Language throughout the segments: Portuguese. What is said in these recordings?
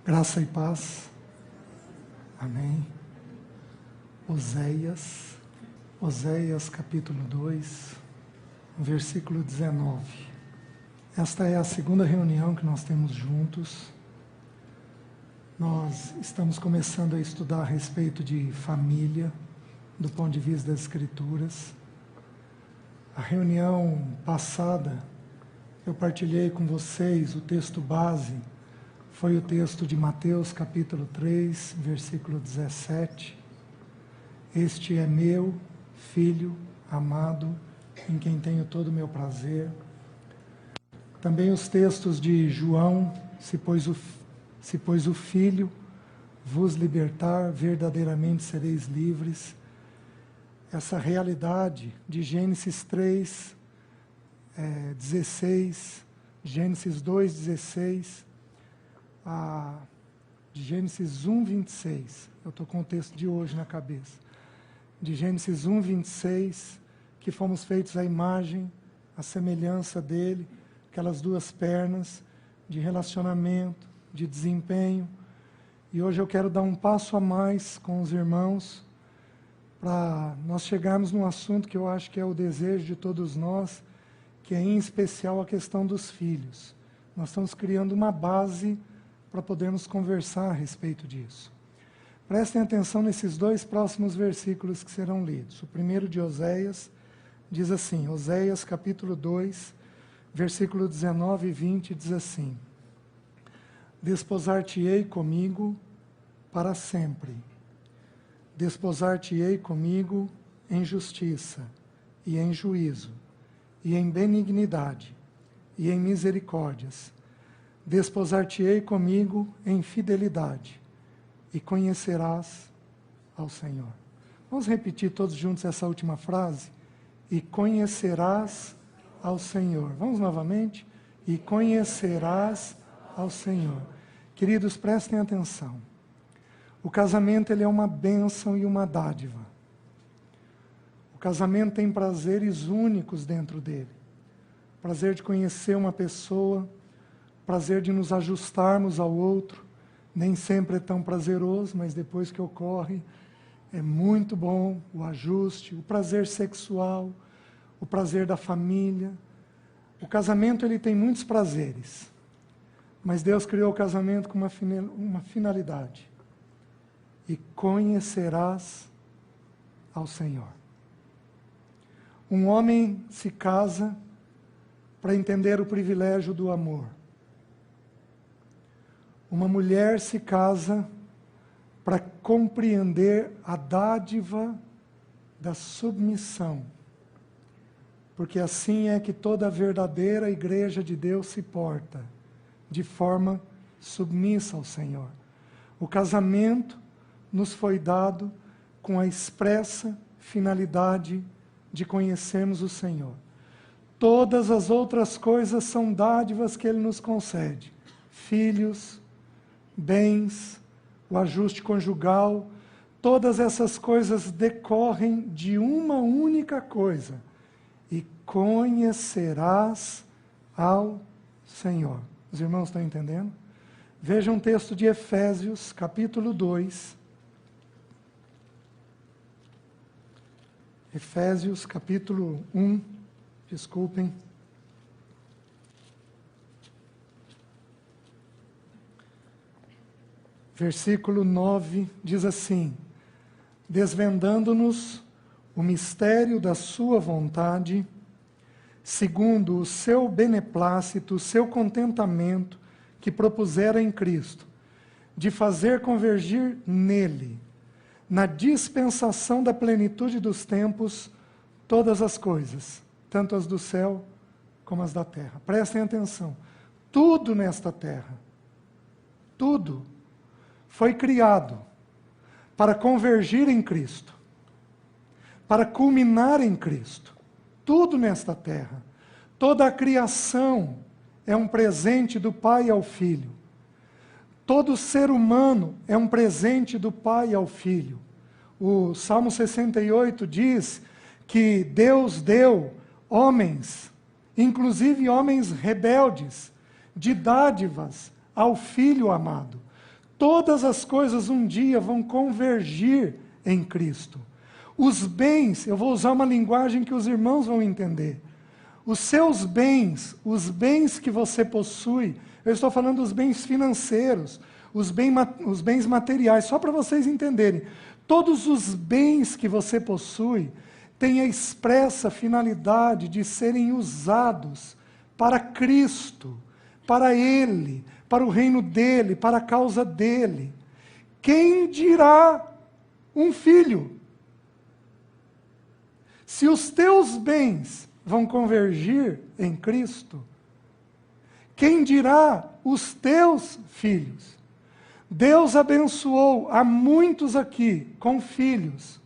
Graça e paz. Amém. Oséias capítulo 2, versículo 19. Esta é a segunda reunião que nós temos juntos. Nós estamos começando a estudar a respeito de família, do ponto de vista das Escrituras. A reunião passada, eu partilhei com vocês o texto base, foi o texto de Mateus capítulo 3, versículo 17. Este é meu Filho amado, em quem tenho todo o meu prazer. Também os textos de João, se pois o Filho vos libertar, verdadeiramente sereis livres. Essa realidade de Gênesis 3, 16, Gênesis 2, 16, de Gênesis 1, 26. Eu estou com o texto de hoje na cabeça. De Gênesis 1, 26, que fomos feitos à imagem, à semelhança dele, aquelas duas pernas de relacionamento, de desempenho. E hoje eu quero dar um passo a mais com os irmãos, para nós chegarmos num assunto que eu acho que é o desejo de todos nós, que é em especial a questão dos filhos. Nós estamos criando uma base para podermos conversar a respeito disso. Prestem atenção nesses dois próximos versículos que serão lidos. O primeiro de Oséias diz assim, Oséias capítulo 2, versículo 19 e 20, diz assim: Desposar-te-ei comigo para sempre. Desposar-te-ei comigo em justiça, e em juízo, e em benignidade, e em misericórdias. Desposar-te-ei comigo em fidelidade, e conhecerás ao Senhor. Vamos repetir todos juntos essa última frase? E conhecerás ao Senhor. Vamos novamente? E conhecerás ao Senhor. Queridos, prestem atenção. O casamento ele é uma bênção e uma dádiva. O casamento tem prazeres únicos dentro dele. Prazer de conhecer uma pessoa, prazer de nos ajustarmos ao outro. Nem sempre é tão prazeroso, mas depois que ocorre, é muito bom o ajuste, o prazer sexual, o prazer da família. O casamento ele tem muitos prazeres, mas Deus criou o casamento com uma finalidade. E conhecerás ao Senhor. Um homem se casa para entender o privilégio do amor. Uma mulher se casa para compreender a dádiva da submissão. Porque assim é que toda a verdadeira igreja de Deus se porta, de forma submissa ao Senhor. O casamento nos foi dado com a expressa finalidade de conhecermos o Senhor. Todas as outras coisas são dádivas que Ele nos concede. Filhos, bens, o ajuste conjugal, todas essas coisas decorrem de uma única coisa. E conhecerás ao Senhor. Os irmãos estão entendendo? Vejam um texto de Efésios, capítulo 2. Efésios, capítulo 1, desculpem. Versículo 9 diz assim: Desvendando-nos o mistério da sua vontade, segundo o seu beneplácito, o seu contentamento, que propusera em Cristo, de fazer convergir nele, na dispensação da plenitude dos tempos, todas as coisas, tanto as do céu como as da terra. Prestem atenção, tudo nesta terra, tudo, foi criado para convergir em Cristo, para culminar em Cristo. Tudo nesta terra, toda a criação é um presente do Pai ao Filho. Todo ser humano é um presente do Pai ao Filho. O Salmo 68 diz que Deus deu homens, inclusive homens rebeldes, de dádivas ao Filho amado. Todas as coisas um dia vão convergir em Cristo. Os bens, eu vou usar uma linguagem que os irmãos vão entender. Os seus bens, os bens que você possui, eu estou falando dos bens financeiros, os bens materiais, só para vocês entenderem. Todos os bens que você possui têm a expressa finalidade de serem usados para Cristo, para Ele, para o reino dEle, para a causa dEle. Quem dirá um filho? Se os teus bens vão convergir em Cristo, quem dirá os teus filhos? Deus abençoou a muitos aqui com filhos,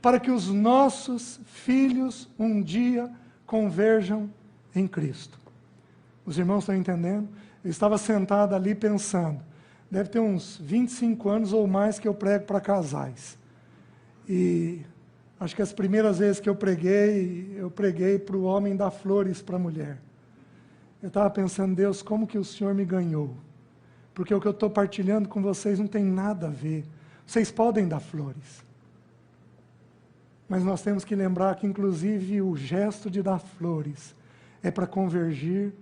para que os nossos filhos um dia converjam em Cristo. Os irmãos estão entendendo? Eu estava sentado ali pensando, deve ter uns 25 anos ou mais que eu prego para casais. E acho que as primeiras vezes que eu preguei para o homem dar flores para a mulher. Eu estava pensando, Deus, como que o Senhor me ganhou? Porque o que eu estou partilhando com vocês não tem nada a ver. Vocês podem dar flores. Mas nós temos que lembrar que, inclusive, o gesto de dar flores é para convergir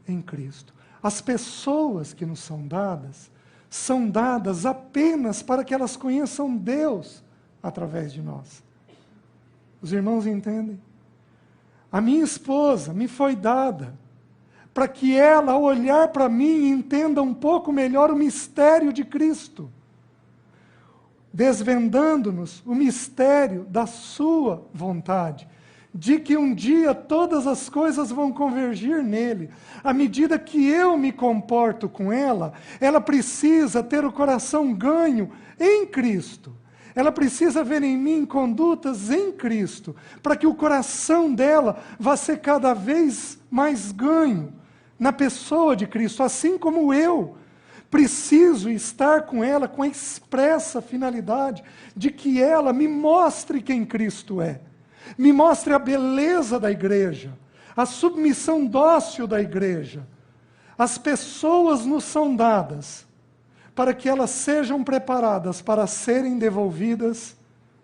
em Cristo. As pessoas que nos são dadas apenas para que elas conheçam Deus através de nós. Os irmãos entendem? A minha esposa me foi dada para que ela, ao olhar para mim, entenda um pouco melhor o mistério de Cristo, desvendando-nos o mistério da sua vontade, de que um dia todas as coisas vão convergir nele. À medida que eu me comporto com ela, ela precisa ter o coração ganho em Cristo. Ela precisa ver em mim condutas em Cristo, para que o coração dela vá ser cada vez mais ganho na pessoa de Cristo, assim como eu preciso estar com ela com a expressa finalidade de que ela me mostre quem Cristo é. Me mostre a beleza da igreja, a submissão dócil da igreja. As pessoas nos são dadas para que elas sejam preparadas para serem devolvidas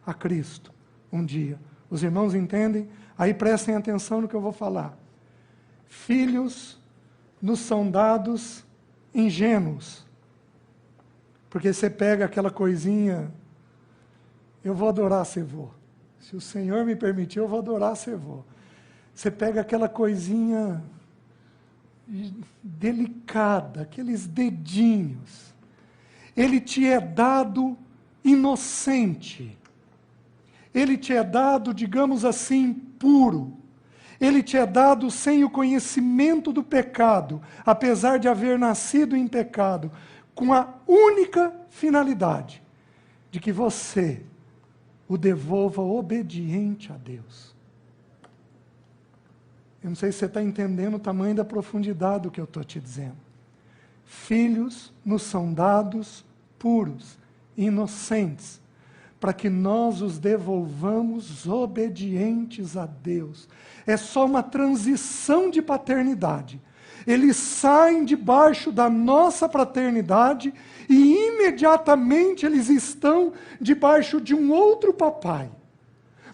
a Cristo um dia. Os irmãos entendem? Aí prestem atenção no que eu vou falar. Filhos nos são dados ingênuos. Porque você pega aquela coisinha, eu vou adorar ser vô. Se o Senhor me permitir, eu vou adorar ser vô. Você pega aquela coisinha delicada, aqueles dedinhos. Ele te é dado inocente. Ele te é dado, digamos assim, puro. Ele te é dado sem o conhecimento do pecado, apesar de haver nascido em pecado, com a única finalidade de que você o devolva obediente a Deus. Eu não sei se você está entendendo o tamanho da profundidade do que eu estou te dizendo. Filhos nos são dados puros, inocentes, para que nós os devolvamos obedientes a Deus. É só uma transição de paternidade. Eles saem debaixo da nossa paternidade e imediatamente eles estão debaixo de um outro papai,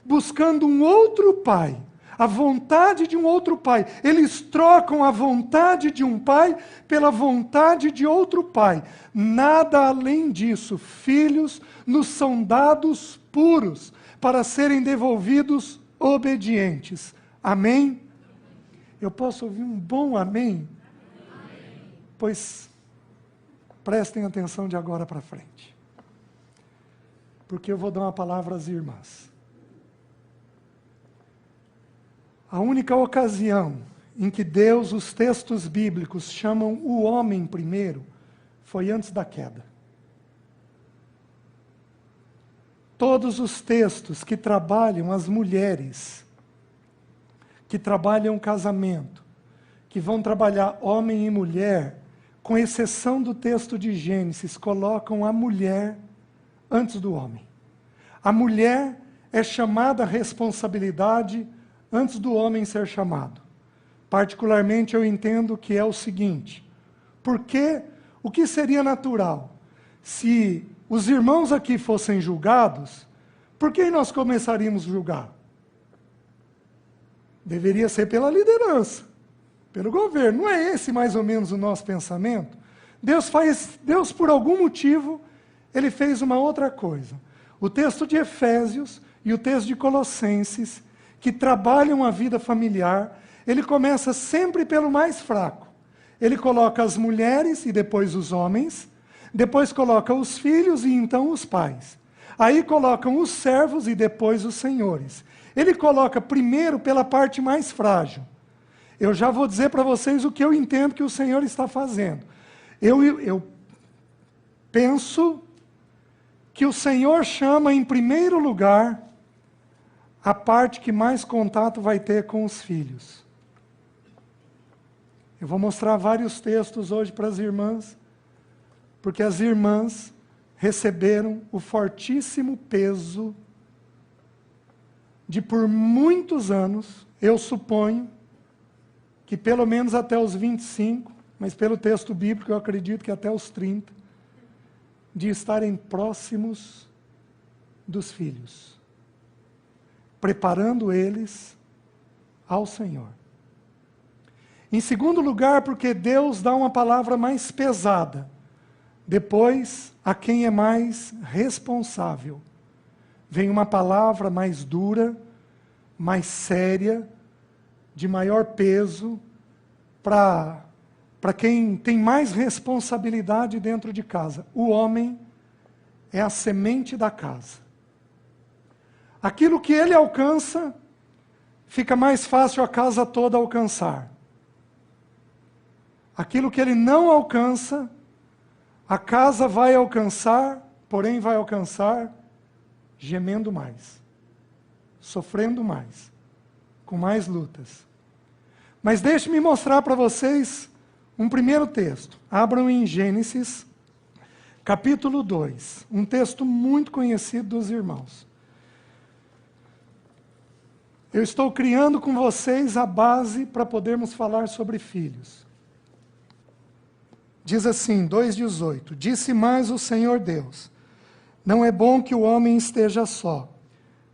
buscando um outro pai, a vontade de um outro pai. Eles trocam a vontade de um pai pela vontade de outro pai. Nada além disso. Filhos nos são dados puros para serem devolvidos obedientes. Amém? Eu posso ouvir um bom amém? Amém. Pois prestem atenção de agora para frente. Porque eu vou dar uma palavra às irmãs. A única ocasião em que Deus, os textos bíblicos, chamam o homem primeiro, foi antes da queda. Todos os textos que trabalham as mulheres, que trabalham casamento, que vão trabalhar homem e mulher, com exceção do texto de Gênesis, colocam a mulher antes do homem. A mulher é chamada à responsabilidade antes do homem ser chamado. Particularmente eu entendo que é o seguinte: porque o que seria natural? se os irmãos aqui fossem julgados, por quem nós começaríamos a julgar? Deveria ser pela liderança, pelo governo. Não é esse mais ou menos o nosso pensamento? Deus, por algum motivo, ele fez uma outra coisa. O texto de Efésios e o texto de Colossenses, que trabalham a vida familiar, ele começa sempre pelo mais fraco. Ele coloca as mulheres e depois os homens, depois coloca os filhos e então os pais. Aí colocam os servos e depois os senhores. Ele coloca primeiro pela parte mais frágil. Eu já vou dizer para vocês o que eu entendo que o Senhor está fazendo. Eu penso que o Senhor chama em primeiro lugar a parte que mais contato vai ter com os filhos. Eu vou mostrar vários textos hoje para as irmãs, porque as irmãs receberam o fortíssimo peso de, por muitos anos, eu suponho que pelo menos até os 25, mas pelo texto bíblico eu acredito que até os 30, de estarem próximos dos filhos, preparando eles ao Senhor. Em segundo lugar, porque Deus dá uma palavra mais pesada. Depois, a quem é mais responsável. Vem uma palavra mais dura, mais séria, de maior peso, para quem tem mais responsabilidade dentro de casa. O homem é a semente da casa. Aquilo que ele alcança, fica mais fácil a casa toda alcançar. Aquilo que ele não alcança, a casa vai alcançar, porém vai alcançar gemendo mais, sofrendo mais, com mais lutas. Mas deixe-me mostrar para vocês um primeiro texto. Abram em Gênesis, capítulo 2, um texto muito conhecido dos irmãos. Eu estou criando com vocês a base para podermos falar sobre filhos. Diz assim, 2,18, disse mais o Senhor Deus, não é bom que o homem esteja só,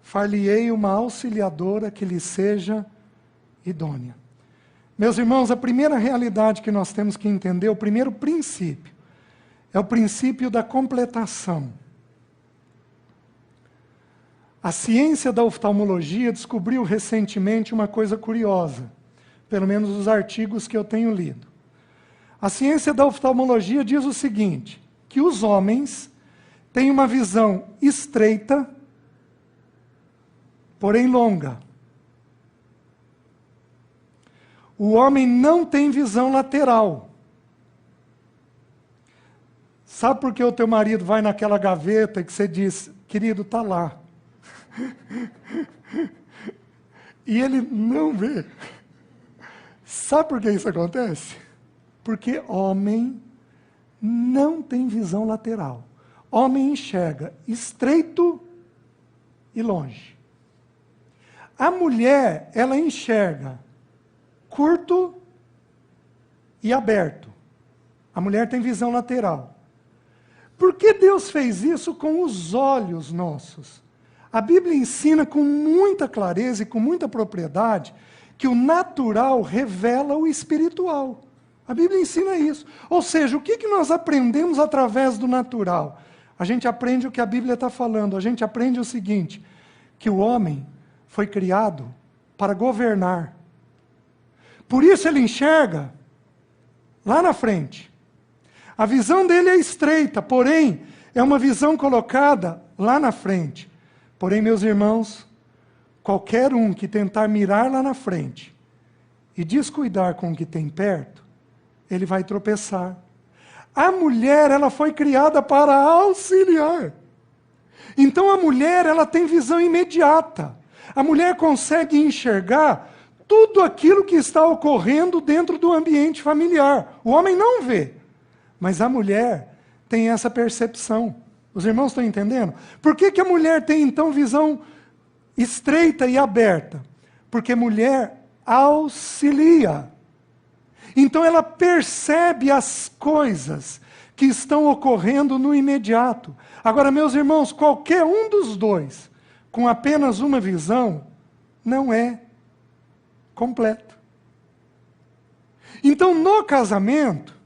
far-lhe-ei uma auxiliadora que lhe seja idônea. Meus irmãos, a primeira realidade que nós temos que entender, o primeiro princípio, é o princípio da completação. A ciência da oftalmologia descobriu recentemente uma coisa curiosa, pelo menos os artigos que eu tenho lido. A ciência da oftalmologia diz o seguinte, que os homens têm uma visão estreita, porém longa. O homem não tem visão lateral. Sabe por que o teu marido vai naquela gaveta que você diz, querido, está lá. E ele não vê. Sabe por que isso acontece? Porque homem não tem visão lateral. Homem enxerga estreito e longe. A mulher, ela enxerga curto e aberto. A mulher tem visão lateral. Por que Deus fez isso com os olhos nossos? A Bíblia ensina com muita clareza e com muita propriedade que o natural revela o espiritual. A Bíblia ensina isso. Ou seja, o que nós aprendemos através do natural? A gente aprende o que a Bíblia está falando. A gente aprende o seguinte, que o homem foi criado para governar. Por isso ele enxerga lá na frente. A visão dele é estreita, porém, é uma visão colocada lá na frente. Porém, meus irmãos, qualquer um que tentar mirar lá na frente e descuidar com o que tem perto, ele vai tropeçar. A mulher, ela foi criada para auxiliar. Então a mulher, ela tem visão imediata. A mulher consegue enxergar tudo aquilo que está ocorrendo dentro do ambiente familiar. O homem não vê, mas a mulher tem essa percepção. Os irmãos estão entendendo? Por que a mulher tem então visão estreita e aberta? Porque mulher auxilia. Então ela percebe as coisas que estão ocorrendo no imediato. Agora, meus irmãos, qualquer um dos dois, com apenas uma visão, não é completo. Então, no casamento,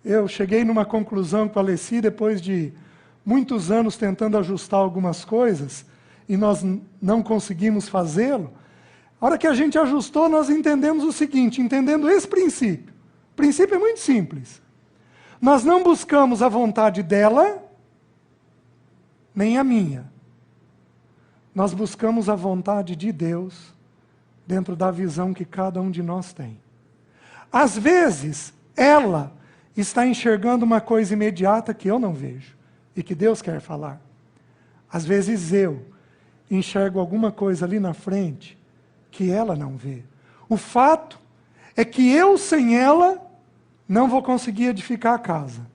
eu cheguei numa conclusão com a Alessi, depois de muitos anos tentando ajustar algumas coisas, e nós não conseguimos fazê-lo. A hora que a gente ajustou, nós entendemos o seguinte, entendendo esse princípio. O princípio é muito simples. Nós não buscamos a vontade dela, nem a minha. Nós buscamos a vontade de Deus, dentro da visão que cada um de nós tem. Às vezes, ela está enxergando uma coisa imediata que eu não vejo, e que Deus quer falar. Às vezes eu enxergo alguma coisa ali na frente, que ela não vê. O fato é que eu sem ela, não vou conseguir edificar a casa.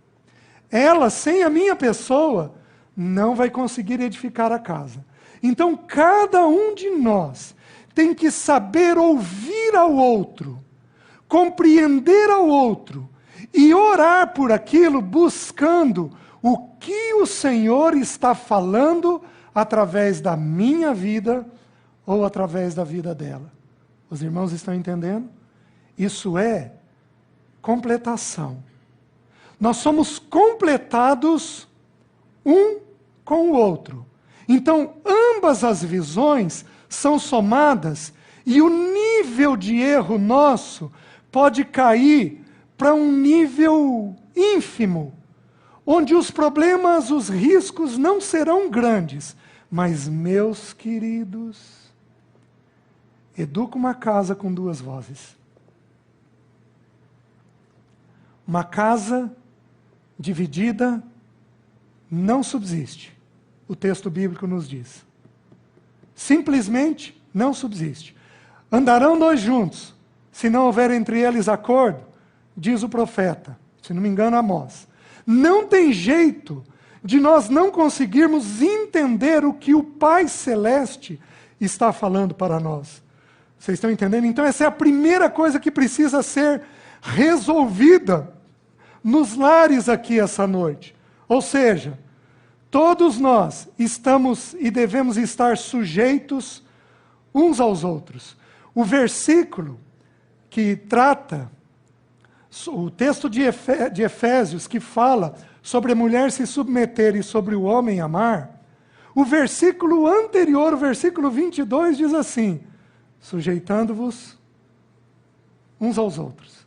Ela, sem a minha pessoa, não vai conseguir edificar a casa. Então, cada um de nós tem que saber ouvir ao outro, compreender ao outro e orar por aquilo, buscando o que o Senhor está falando através da minha vida ou através da vida dela. Os irmãos estão entendendo? Isso é completação. Nós somos completados um com o outro. Então, ambas as visões são somadas e o nível de erro nosso pode cair para um nível ínfimo, onde os problemas, os riscos não serão grandes. Mas, meus queridos, educa uma casa com duas vozes. Uma casa dividida não subsiste. O texto bíblico nos diz. Simplesmente não subsiste. Andarão dois juntos, se não houver entre eles acordo, diz o profeta, se não me engano, Amós. Não tem jeito de nós não conseguirmos entender o que o Pai Celeste está falando para nós. Vocês estão entendendo? Então essa é a primeira coisa que precisa ser resolvida nos lares aqui essa noite. Ou seja, todos nós estamos e devemos estar sujeitos uns aos outros. O versículo que trata, o texto de Efésios que fala sobre a mulher se submeter e sobre o homem amar, o versículo anterior, o versículo 22 diz assim, sujeitando-vos uns aos outros.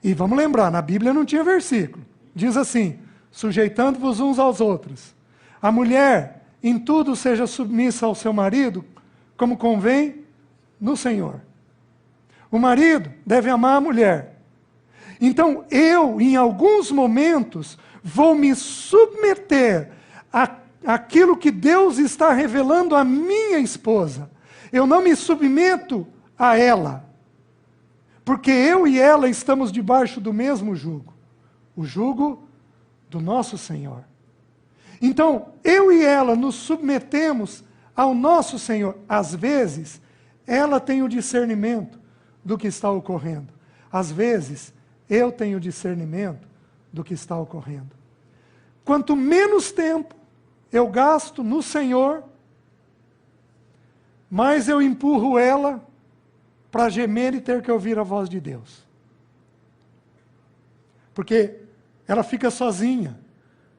E vamos lembrar, na Bíblia não tinha versículo. Diz assim, sujeitando-vos uns aos outros. A mulher, em tudo, seja submissa ao seu marido, como convém no Senhor. O marido deve amar a mulher. Então, eu, em alguns momentos, vou me submeter àquilo que Deus está revelando à minha esposa. Eu não me submeto a ela. Porque eu e ela estamos debaixo do mesmo jugo. O jugo do nosso Senhor. Então, eu e ela nos submetemos ao nosso Senhor. Às vezes, ela tem o discernimento do que está ocorrendo. Às vezes, eu tenho discernimento do que está ocorrendo. Quanto menos tempo eu gasto no Senhor, mais eu empurro ela para gemer e ter que ouvir a voz de Deus. Porque ela fica sozinha,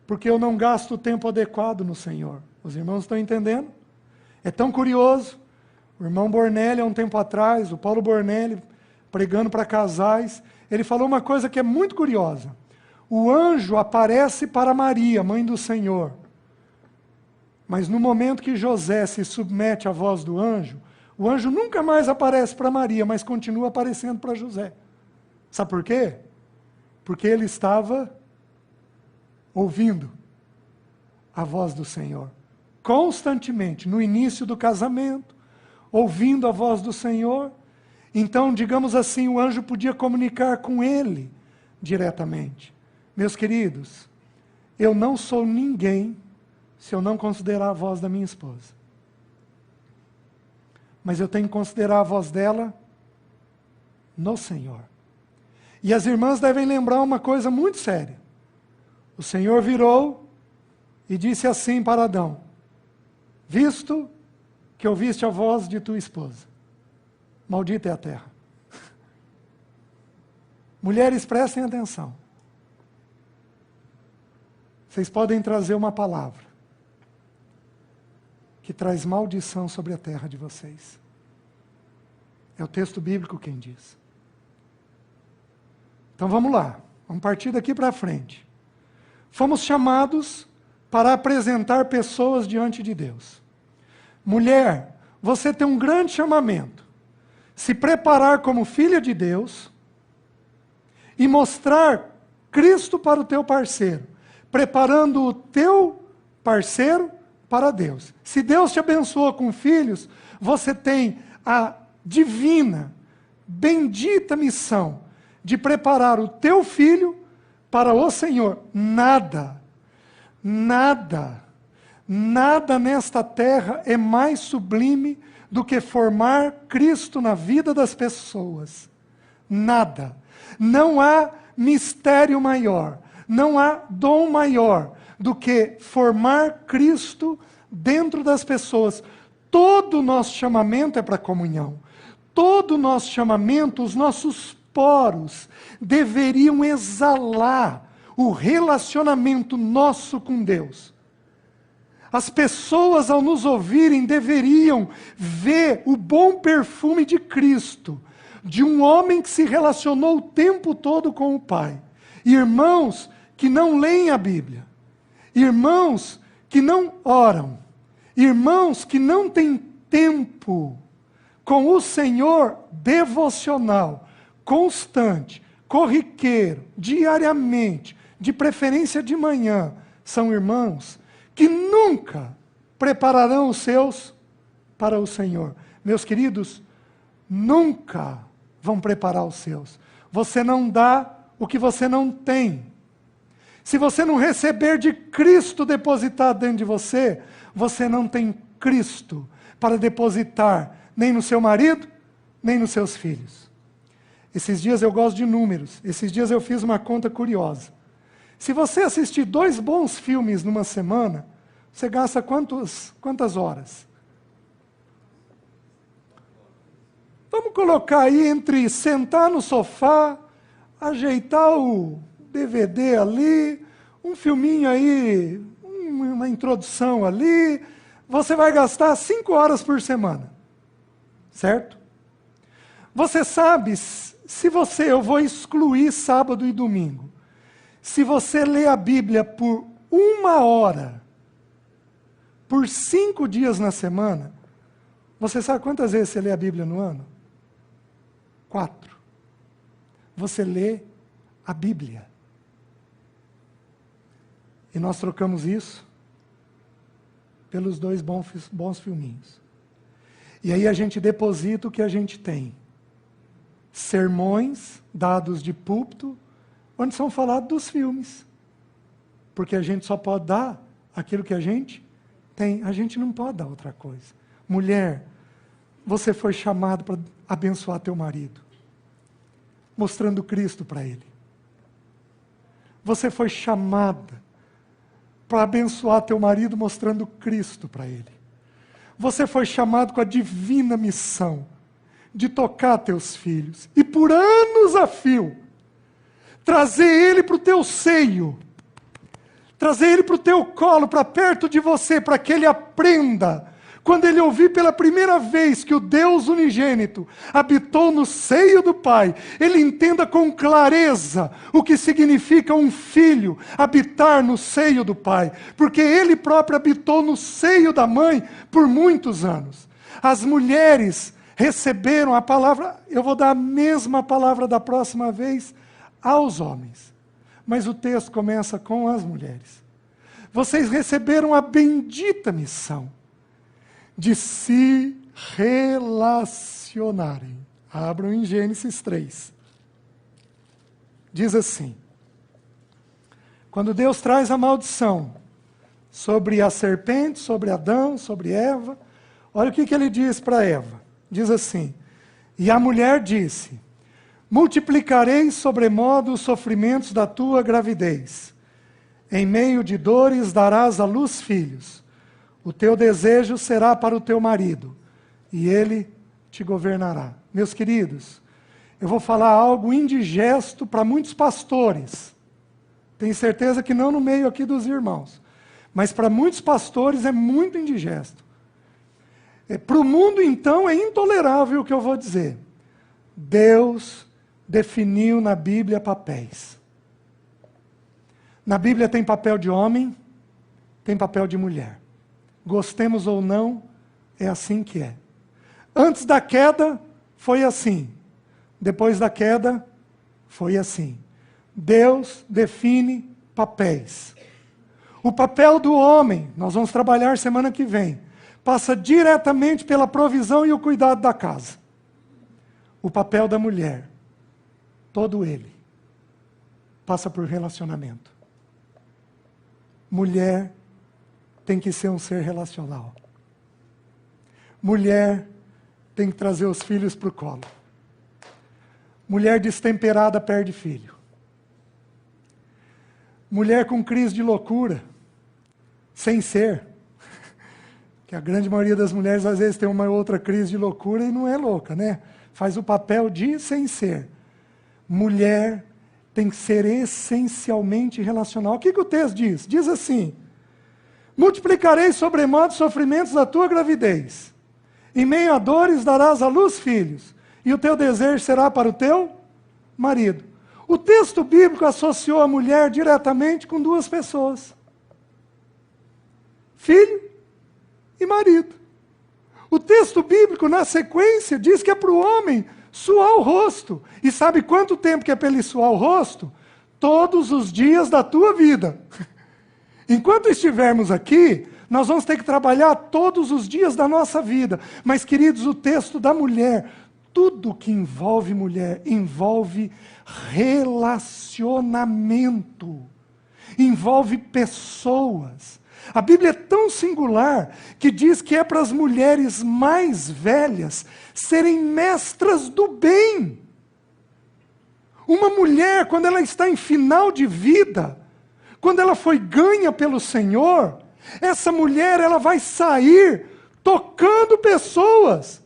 porque eu não gasto o tempo adequado no Senhor. Os irmãos estão entendendo? É tão curioso. O irmão Bornelli, há um tempo atrás, o Paulo Bornelli, pregando para casais, ele falou uma coisa que é muito curiosa. O anjo aparece para Maria, mãe do Senhor. Mas no momento que José se submete à voz do anjo, o anjo nunca mais aparece para Maria, mas continua aparecendo para José. Sabe por quê? Porque ele estava ouvindo a voz do Senhor. Constantemente, no início do casamento, ouvindo a voz do Senhor. Então, digamos assim, o anjo podia comunicar com ele diretamente. Meus queridos, eu não sou ninguém se eu não considerar a voz da minha esposa. Mas eu tenho que considerar a voz dela no Senhor. E as irmãs devem lembrar uma coisa muito séria. O Senhor virou e disse assim para Adão: visto que ouviste a voz de tua esposa, maldita é a terra. Mulheres, prestem atenção. Vocês podem trazer uma palavra que traz maldição sobre a terra de vocês. É o texto bíblico quem diz. Então vamos lá, vamos partir daqui para frente. Fomos chamados para apresentar pessoas diante de Deus. Mulher, você tem um grande chamamento. Se preparar como filha de Deus e mostrar Cristo para o teu parceiro, preparando o teu parceiro para Deus. Se Deus te abençoou com filhos, você tem a divina, bendita missão de preparar o teu filho para o Senhor. Nada nesta terra é mais sublime do que formar Cristo na vida das pessoas. Nada. Não há mistério maior, não há dom maior do que formar Cristo dentro das pessoas. Todo o nosso chamamento é para comunhão. Todo o nosso chamamento, os nossos poros deveriam exalar o relacionamento nosso com Deus. As pessoas, ao nos ouvirem, deveriam ver o bom perfume de Cristo, de um homem que se relacionou o tempo todo com o Pai. Irmãos que não leem a Bíblia, irmãos que não oram, irmãos que não têm tempo com o Senhor devocional, constante, corriqueiro, diariamente, de preferência de manhã, são irmãos que nunca prepararão os seus para o Senhor. Meus queridos, nunca vão preparar os seus. Você não dá o que você não tem. Se você não receber de Cristo depositado dentro de você, você não tem Cristo para depositar nem no seu marido, nem nos seus filhos. Esses dias eu gosto de números. Esses dias eu fiz uma conta curiosa. Se você assistir 2 bons filmes numa semana, você gasta quantas horas? Vamos colocar aí entre sentar no sofá, ajeitar o DVD ali, um filminho aí, uma introdução ali, você vai gastar 5 horas por semana. Certo? Você sabe, eu vou excluir sábado e domingo. Se você lê a Bíblia por 1 hora, por 5 dias na semana, você sabe quantas vezes você lê a Bíblia no ano? 4. Você lê a Bíblia. E nós trocamos isso pelos 2 bons filminhos. E aí a gente deposita o que a gente tem. Sermões dados de púlpito, onde são falados dos filmes. Porque a gente só pode dar aquilo que a gente tem. A gente não pode dar outra coisa. Mulher, você foi chamado para abençoar teu marido, mostrando Cristo para ele. Você foi chamada para abençoar teu marido, mostrando Cristo para ele. Você foi chamado com a divina missão de tocar teus filhos. E por anos a fio, trazer ele para o teu seio. Trazer ele para o teu colo, para perto de você, para que ele aprenda. Quando ele ouvir pela primeira vez que o Deus unigênito habitou no seio do Pai, ele entenda com clareza o que significa um filho habitar no seio do Pai. Porque ele próprio habitou no seio da mãe por muitos anos. As mulheres receberam a palavra, eu vou dar a mesma palavra da próxima vez aos homens. Mas o texto começa com as mulheres. Vocês receberam a bendita missão de se relacionarem. Abram em Gênesis 3. Diz assim: quando Deus traz a maldição sobre a serpente, sobre Adão, sobre Eva, olha o que ele diz para Eva. Diz assim: e a mulher disse: multiplicarei sobremodo os sofrimentos da tua gravidez. Em meio de dores darás à luz filhos. O teu desejo será para o teu marido, e ele te governará. Meus queridos, eu vou falar algo indigesto para muitos pastores. Tenho certeza que não no meio aqui dos irmãos. Mas para muitos pastores é muito indigesto. Para o mundo, então, é intolerável o que eu vou dizer. Deus definiu na Bíblia papéis. Na Bíblia tem papel de homem, tem papel de mulher. Gostemos ou não, é assim que é. Antes da queda, foi assim. Depois da queda, foi assim. Deus define papéis. O papel do homem, nós vamos trabalhar semana que vem, passa diretamente pela provisão e o cuidado da casa. O papel da mulher, todo ele, passa por relacionamento. Mulher tem que ser um ser relacional. Mulher tem que trazer os filhos para o colo. Mulher destemperada perde filho. Mulher com crise de loucura, sem ser. Que a grande maioria das mulheres às vezes tem uma outra crise de loucura e não é louca, né? Faz o papel de sem ser. Mulher tem que ser essencialmente relacional. O que o texto diz? Diz assim: multiplicarei sobremodo os sofrimentos da tua gravidez. Em meio a dores darás à luz filhos, e o teu desejo será para o teu marido. O texto bíblico associou a mulher diretamente com duas pessoas: filho e marido. O texto bíblico, na sequência, diz que é para o homem suar o rosto. E sabe quanto tempo que é para ele suar o rosto? Todos os dias da tua vida. Enquanto estivermos aqui, nós vamos ter que trabalhar todos os dias da nossa vida. Mas, queridos, o texto da mulher, tudo que envolve mulher, envolve relacionamento. Envolve pessoas. A Bíblia é tão singular que diz que é para as mulheres mais velhas serem mestras do bem. Uma mulher, quando ela está em final de vida, quando ela foi ganha pelo Senhor, essa mulher ela vai sair tocando pessoas.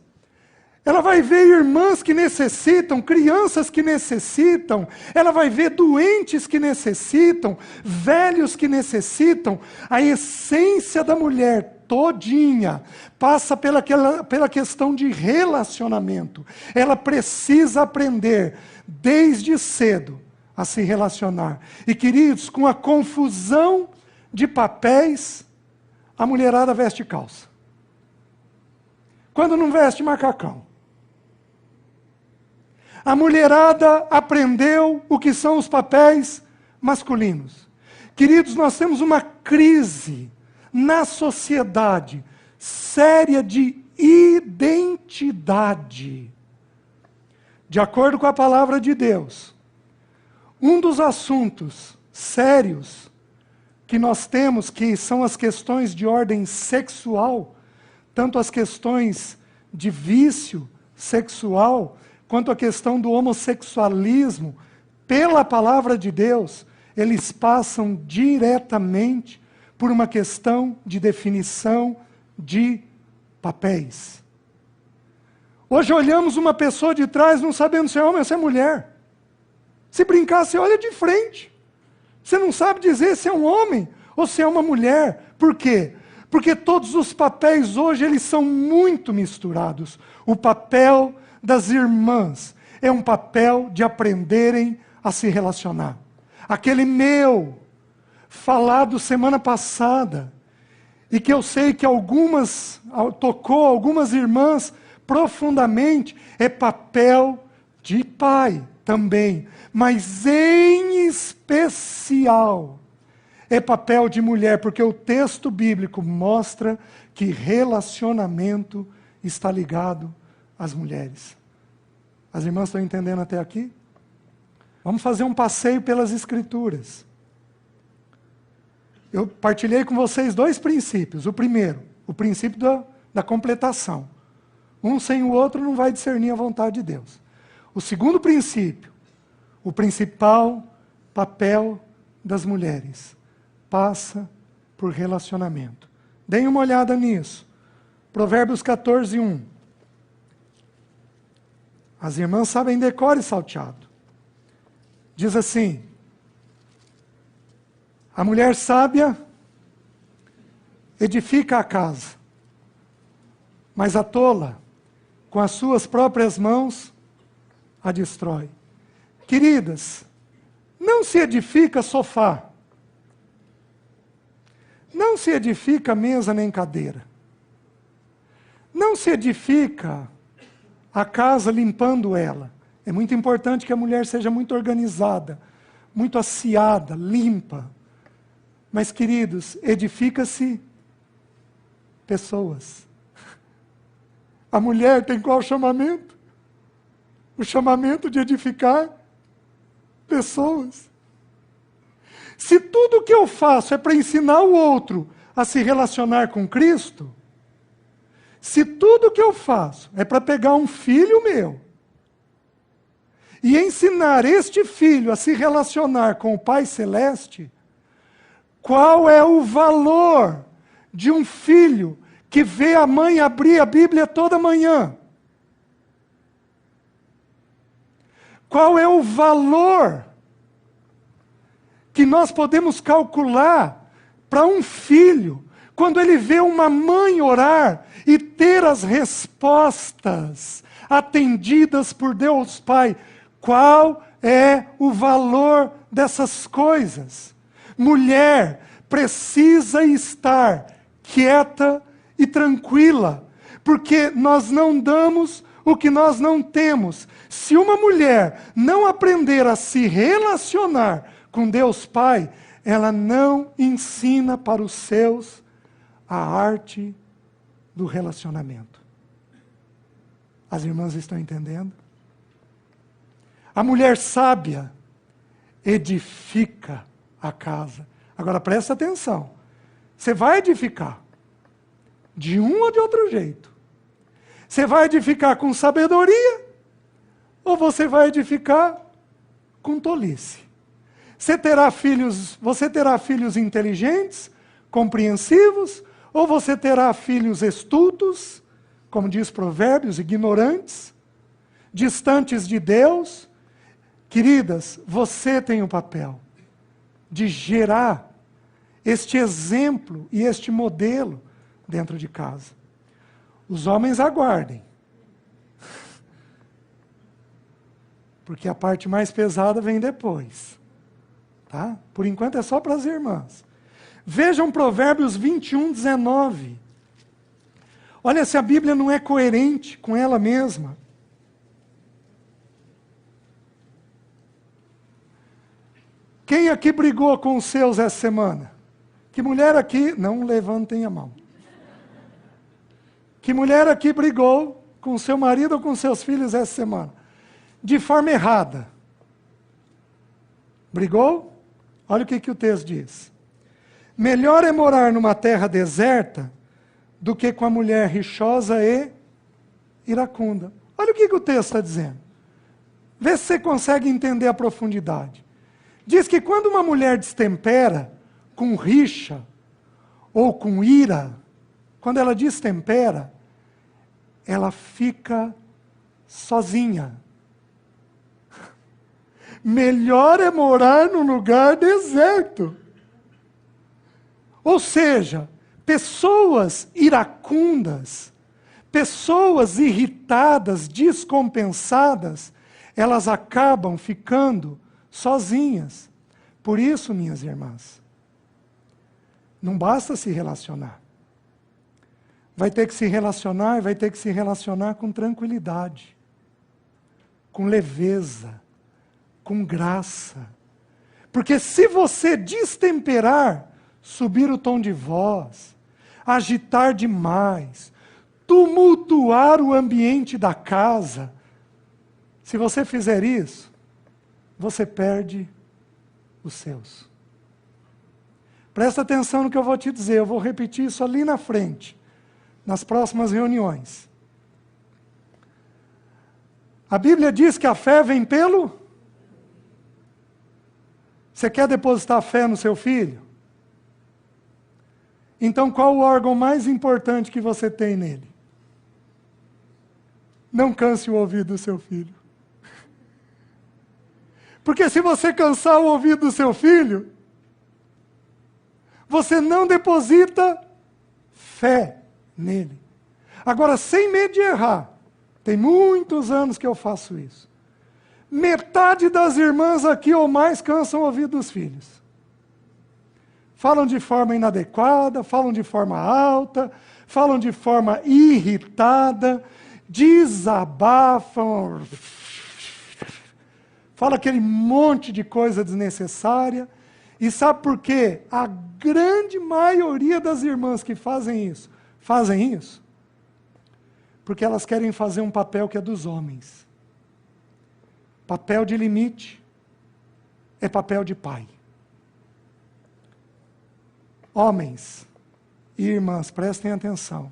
Ela vai ver irmãs que necessitam, crianças que necessitam, ela vai ver doentes que necessitam, velhos que necessitam. A essência da mulher todinha passa pela questão de relacionamento. Ela precisa aprender desde cedo a se relacionar. E, queridos, com a confusão de papéis, a mulherada veste calça. Quando não veste macacão. A mulherada aprendeu o que são os papéis masculinos. Queridos, nós temos uma crise na sociedade séria de identidade. De acordo com a palavra de Deus, um dos assuntos sérios que nós temos, que são as questões de ordem sexual, tanto as questões de vício sexual, quanto a questão do homossexualismo, pela palavra de Deus, eles passam diretamente por uma questão de definição de papéis. Hoje olhamos uma pessoa de trás, não sabendo se é homem ou se é mulher. Se brincar, você olha de frente. Você não sabe dizer se é um homem ou se é uma mulher. Por quê? Porque todos os papéis hoje, eles são muito misturados. O papel das irmãs é um papel de aprenderem a se relacionar. Aquele meu, falado semana passada, e que eu sei que tocou algumas irmãs profundamente, é papel de pai também, mas em especial é papel de mulher, porque o texto bíblico mostra que relacionamento está ligado às mulheres. As irmãs estão entendendo até aqui? Vamos fazer um passeio pelas Escrituras. Eu partilhei com vocês dois princípios. O primeiro, o princípio da completação. Um sem o outro não vai discernir a vontade de Deus. O segundo princípio, o principal papel das mulheres. passa por relacionamento. Deem uma olhada nisso. Provérbios 14, 1. As irmãs sabem decore salteado. Diz assim: a mulher sábia edifica a casa, mas a tola, com as suas próprias mãos, a destrói. Queridas, não se edifica sofá, não se edifica mesa nem cadeira, não se edifica a casa limpando ela. É muito importante que a mulher seja muito organizada, muito aciada, limpa. Mas, queridos, edifica-se pessoas. A mulher tem qual chamamento? O chamamento de edificar pessoas. Se tudo que eu faço é para ensinar o outro a se relacionar com Cristo, se tudo que eu faço é para pegar um filho meu e ensinar este filho a se relacionar com o Pai Celeste, qual é o valor de um filho que vê a mãe abrir a Bíblia toda manhã? Qual é o valor que nós podemos calcular para um filho quando ele vê uma mãe orar e ter as respostas atendidas por Deus Pai? Qual é o valor dessas coisas? Mulher precisa estar quieta e tranquila, porque nós não damos o que nós não temos. Se uma mulher não aprender a se relacionar com Deus Pai, ela não ensina para os seus a arte do relacionamento. As irmãs estão entendendo? A mulher sábia edifica a casa. Agora presta atenção. Você vai edificar de um ou de outro jeito. Você vai edificar com sabedoria ou você vai edificar com tolice? Você terá filhos inteligentes, compreensivos, ou você terá filhos estultos, como diz Provérbios, ignorantes, distantes de Deus? Queridas, você tem o papel de gerar este exemplo e este modelo dentro de casa. Os homens aguardem, porque a parte mais pesada vem depois. Tá? Por enquanto é só para as irmãs. Vejam Provérbios 21, 19. Olha se a Bíblia não é coerente com ela mesma. Quem aqui brigou com os seus essa semana? Que mulher aqui... Não levantem a mão. Que mulher aqui brigou com seu marido ou com seus filhos essa semana? De forma errada. Brigou? Olha o que o texto diz. Melhor é morar numa terra deserta do que com a mulher rixosa e iracunda. Olha o que o texto está dizendo. Vê se você consegue entender a profundidade. Diz que quando uma mulher destempera com rixa ou com ira, quando ela destempera, ela fica sozinha. Melhor é morar num lugar deserto. Ou seja, pessoas iracundas, pessoas irritadas, descompensadas, elas acabam ficando sozinhas. Por isso, minhas irmãs, não basta se relacionar. Vai ter que se relacionar e vai ter que se relacionar com tranquilidade, com leveza, com graça. Porque se você destemperar, subir o tom de voz, agitar demais, tumultuar o ambiente da casa, se você fizer isso, você perde os seus. Presta atenção no que eu vou te dizer, eu vou repetir isso ali na frente, nas próximas reuniões. A Bíblia diz que a fé vem pelo... Você quer depositar fé no seu filho? Então qual o órgão mais importante que você tem nele? Não canse o ouvido do seu filho. Porque se você cansar o ouvido do seu filho, você não deposita fé nele. Agora, sem medo de errar, tem muitos anos que eu faço isso. Metade das irmãs aqui ou mais cansam o ouvido dos filhos. Falam de forma inadequada, falam de forma alta, falam de forma irritada, desabafam, fala aquele monte de coisa desnecessária. E sabe por quê? A grande maioria das irmãs que fazem isso, porque elas querem fazer um papel que é dos homens. Papel de limite é papel de pai. Homens e irmãs, prestem atenção.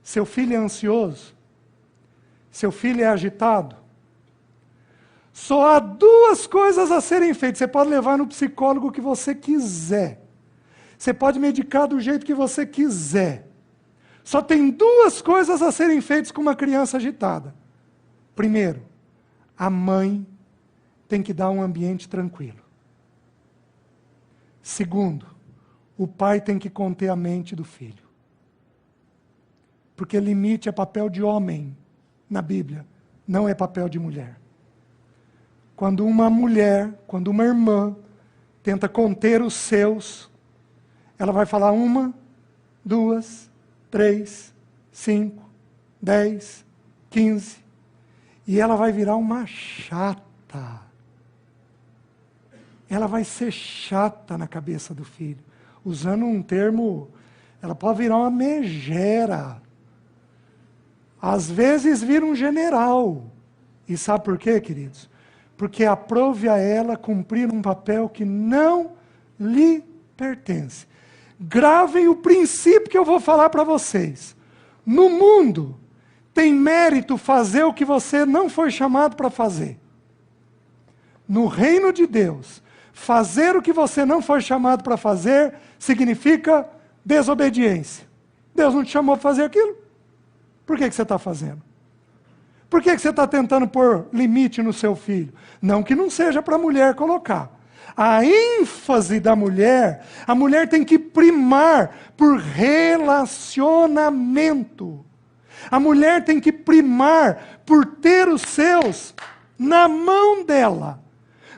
Seu filho é ansioso? Seu filho é agitado? Só há duas coisas a serem feitas. Você pode levar no psicólogo que você quiser. Você pode medicar do jeito que você quiser. Só tem duas coisas a serem feitas com uma criança agitada. Primeiro, a mãe tem que dar um ambiente tranquilo. Segundo, o pai tem que conter a mente do filho. Porque limite é papel de homem na Bíblia, não é papel de mulher. Quando uma mulher, quando uma irmã tenta conter os seus, ela vai falar 1, 2, 3, 5, 10, 15, e ela vai virar uma chata. Ela vai ser chata na cabeça do filho. Usando um termo, ela pode virar uma megera. Às vezes vira um general. E sabe por quê, queridos? Porque aprove a ela cumprir um papel que não lhe pertence. Gravem o princípio que eu vou falar para vocês. No mundo, tem mérito fazer o que você não foi chamado para fazer. No reino de Deus, fazer o que você não foi chamado para fazer significa desobediência. Deus não te chamou para fazer aquilo. Por que você está fazendo? Por que você está tentando pôr limite no seu filho? Não que não seja para a mulher colocar. A ênfase da mulher, a mulher tem que primar por relacionamento. A mulher tem que primar por ter os seus na mão dela.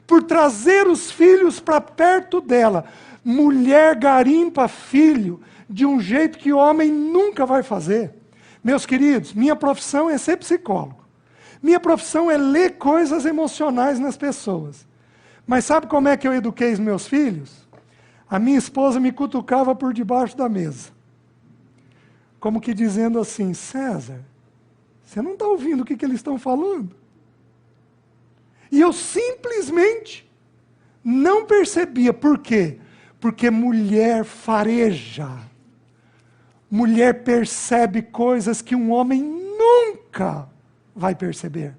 Por trazer os filhos para perto dela. Mulher garimpa filho de um jeito que o homem nunca vai fazer. Meus queridos, minha profissão é ser psicólogo. Minha profissão é ler coisas emocionais nas pessoas. Mas sabe como é que eu eduquei os meus filhos? A minha esposa me cutucava por debaixo da mesa. Como que dizendo assim, César, você não está ouvindo o que eles estão falando? E eu simplesmente não percebia. Por quê? Porque mulher fareja. Mulher percebe coisas que um homem nunca vai perceber.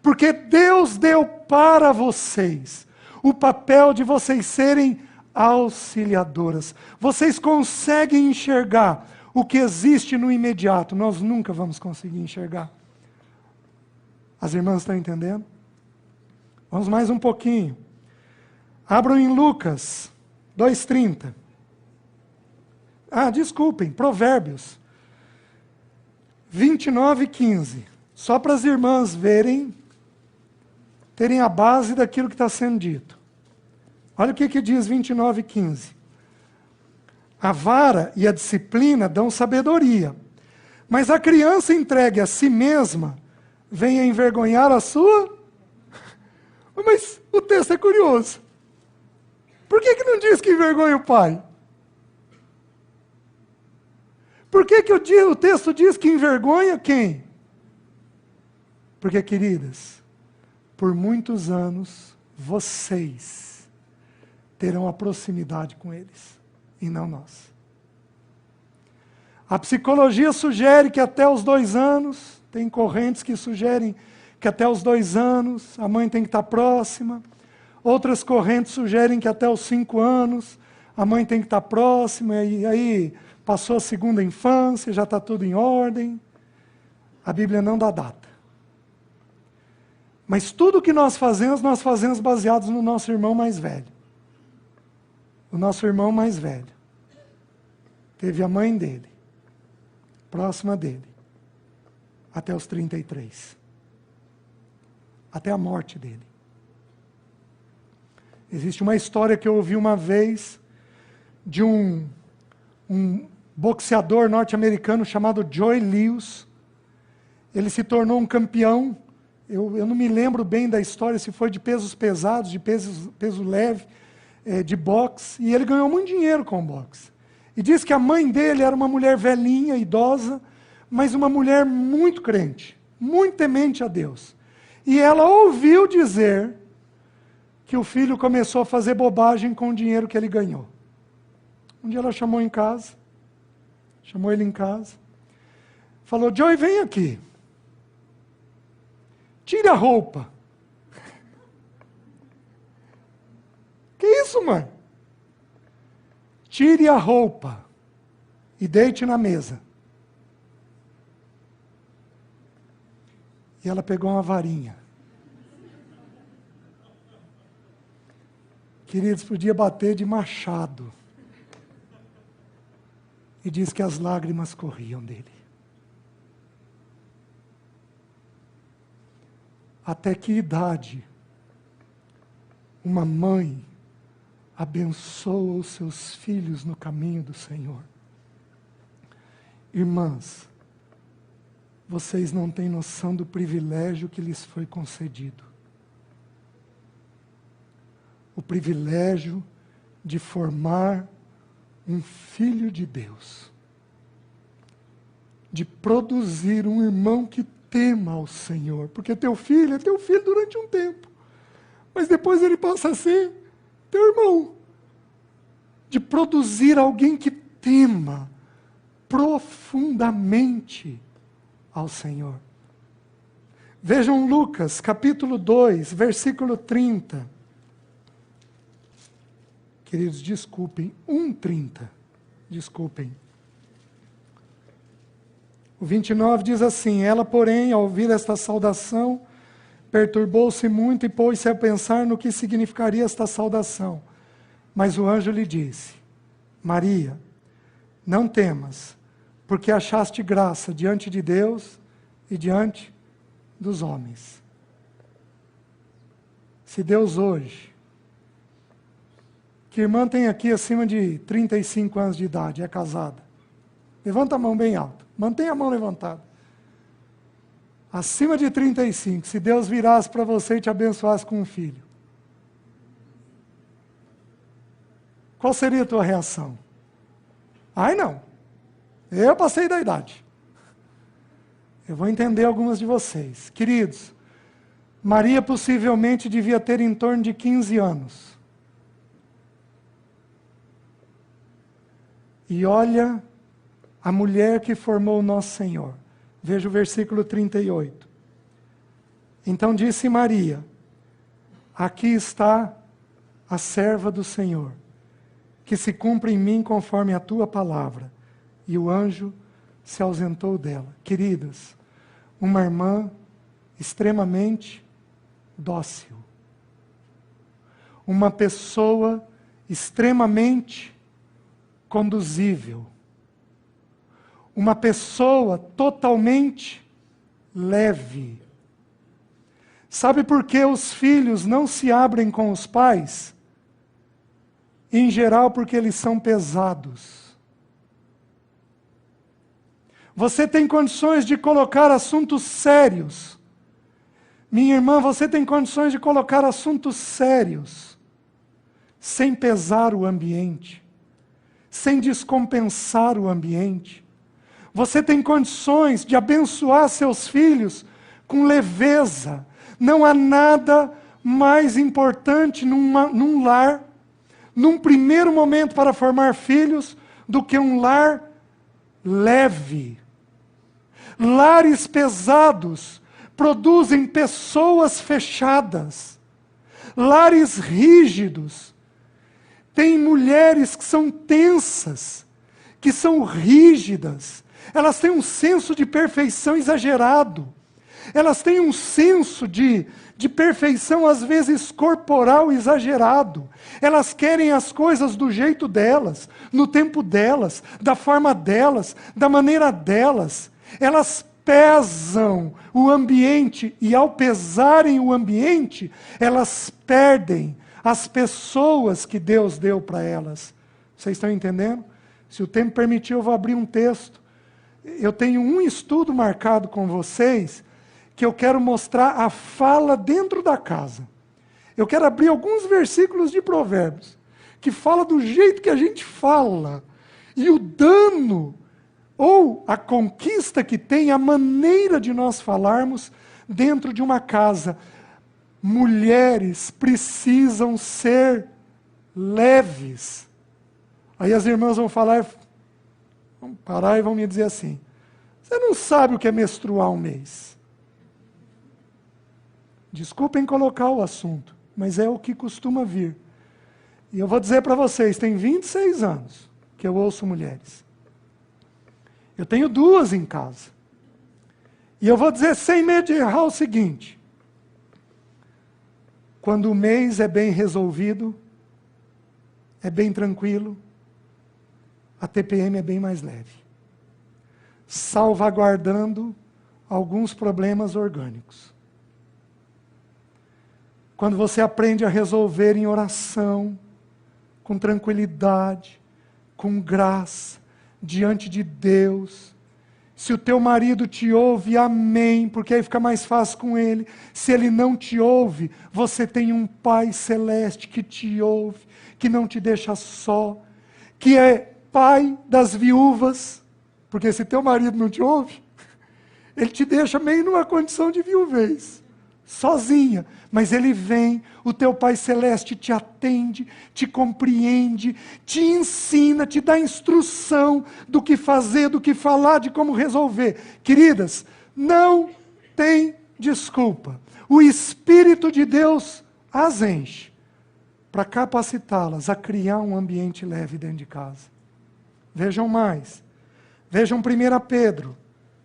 Porque Deus deu para vocês o papel de vocês serem auxiliadoras. Vocês conseguem enxergar o que existe no imediato. Nós nunca vamos conseguir enxergar. As irmãs estão entendendo? Vamos mais um pouquinho. Abram em Lucas 2:30. Desculpem, Provérbios 29:15. Só para as irmãs verem, terem a base daquilo que está sendo dito. Olha o que diz 29:15. A vara e a disciplina dão sabedoria, mas a criança entregue a si mesma vem a envergonhar a sua... Mas o texto é curioso. Por que não diz que envergonha o pai? Por que o texto diz que envergonha quem? Porque, queridas, por muitos anos, vocês terão a proximidade com eles, e não nós. A psicologia sugere que até os 2 anos, tem correntes que sugerem que até os 2 anos a mãe tem que estar próxima. Outras correntes sugerem que até os 5 anos a mãe tem que estar próxima, e aí passou a segunda infância, já está tudo em ordem. A Bíblia não dá data. Mas tudo que nós fazemos baseados no nosso irmão mais velho. O nosso irmão mais velho teve a mãe dele, próxima dele, até os 33. Até a morte dele. Existe uma história que eu ouvi uma vez de um boxeador norte-americano chamado Joy Lewis. Ele se tornou um campeão. Eu não me lembro bem da história, se foi de pesos pesados, de peso leve, de boxe. E ele ganhou muito dinheiro com o boxe. E diz que a mãe dele era uma mulher velhinha, idosa, mas uma mulher muito crente, muito temente a Deus. E ela ouviu dizer que o filho começou a fazer bobagem com o dinheiro que ele ganhou. Um dia ela chamou ele em casa, falou: Joey, vem aqui, tire a roupa. Que isso, mãe? Tire a roupa e deite na mesa. E ela pegou uma varinha. Queridos, podia bater de machado. E diz que as lágrimas corriam dele. Até que idade uma mãe abençoa os seus filhos no caminho do Senhor? Irmãs, vocês não têm noção do privilégio que lhes foi concedido. O privilégio de formar um filho de Deus. De produzir um irmão que tema ao Senhor. Porque teu filho é teu filho durante um tempo. Mas depois ele passa a ser teu irmão. De produzir alguém que tema profundamente ao Senhor. Vejam Lucas, capítulo 2, versículo 30. Queridos, desculpem, 1:30. Desculpem. O 29 diz assim: ela, porém, ao ouvir esta saudação, perturbou-se muito e pôs-se a pensar no que significaria esta saudação. Mas o anjo lhe disse: Maria, não temas, porque achaste graça diante de Deus e diante dos homens. Se Deus hoje... Que irmã tem aqui acima de 35 anos de idade, é casada? Levanta a mão bem alta. Mantenha a mão levantada. Acima de 35, se Deus virasse para você e te abençoasse com um filho, qual seria a tua reação? Ai, não. Eu passei da idade. Eu vou entender algumas de vocês. Queridos, Maria possivelmente devia ter em torno de 15 anos. E olha a mulher que formou o nosso Senhor. Veja o versículo 38. Então disse Maria: aqui está a serva do Senhor, que se cumpra em mim conforme a tua palavra. E o anjo se ausentou dela. Queridas, uma irmã extremamente dócil. Uma pessoa extremamente conduzível. Uma pessoa totalmente leve. Sabe por que os filhos não se abrem com os pais? Em geral, porque eles são pesados. Você tem condições de colocar assuntos sérios. Minha irmã, você tem condições de colocar assuntos sérios, sem pesar o ambiente, sem descompensar o ambiente. Você tem condições de abençoar seus filhos com leveza. Não há nada mais importante num lar, num primeiro momento para formar filhos, do que um lar leve. Lares pesados produzem pessoas fechadas. Lares rígidos Tem mulheres que são tensas, que são rígidas. Elas têm um senso de perfeição exagerado. Elas têm um senso de perfeição, às vezes corporal, exagerado. Elas querem as coisas do jeito delas, no tempo delas, da forma delas, da maneira delas. Elas pesam o ambiente e, ao pesarem o ambiente, elas perdem as pessoas que Deus deu para elas. Vocês estão entendendo? Se o tempo permitir, eu vou abrir um texto. Eu tenho um estudo marcado com vocês, que eu quero mostrar a fala dentro da casa. Eu quero abrir alguns versículos de Provérbios, que fala do jeito que a gente fala, e o dano, ou a conquista que tem, a maneira de nós falarmos dentro de uma casa. Mulheres precisam ser leves. Aí as irmãs vão falar, vão parar e vão me dizer assim: você não sabe o que é menstruar um mês. Desculpem colocar o assunto, mas é o que costuma vir. E eu vou dizer para vocês, tem 26 anos que eu ouço mulheres. Eu tenho 2 em casa. E eu vou dizer sem medo de errar o seguinte: quando o mês é bem resolvido, é bem tranquilo, a TPM é bem mais leve, salvaguardando alguns problemas orgânicos. Quando você aprende a resolver em oração, com tranquilidade, com graça, diante de Deus. Se o teu marido te ouve, amém, porque aí fica mais fácil com ele. Se ele não te ouve, você tem um Pai Celeste que te ouve, que não te deixa só, que é pai das viúvas, porque se teu marido não te ouve, ele te deixa meio numa condição de viuvez, sozinha, mas ele vem, o teu Pai Celeste te atende, te compreende, te ensina, te dá instrução do que fazer, do que falar, de como resolver. Queridas, não tem desculpa. O Espírito de Deus as enche para capacitá-las a criar um ambiente leve dentro de casa. Vejam mais. Vejam 1 Pedro,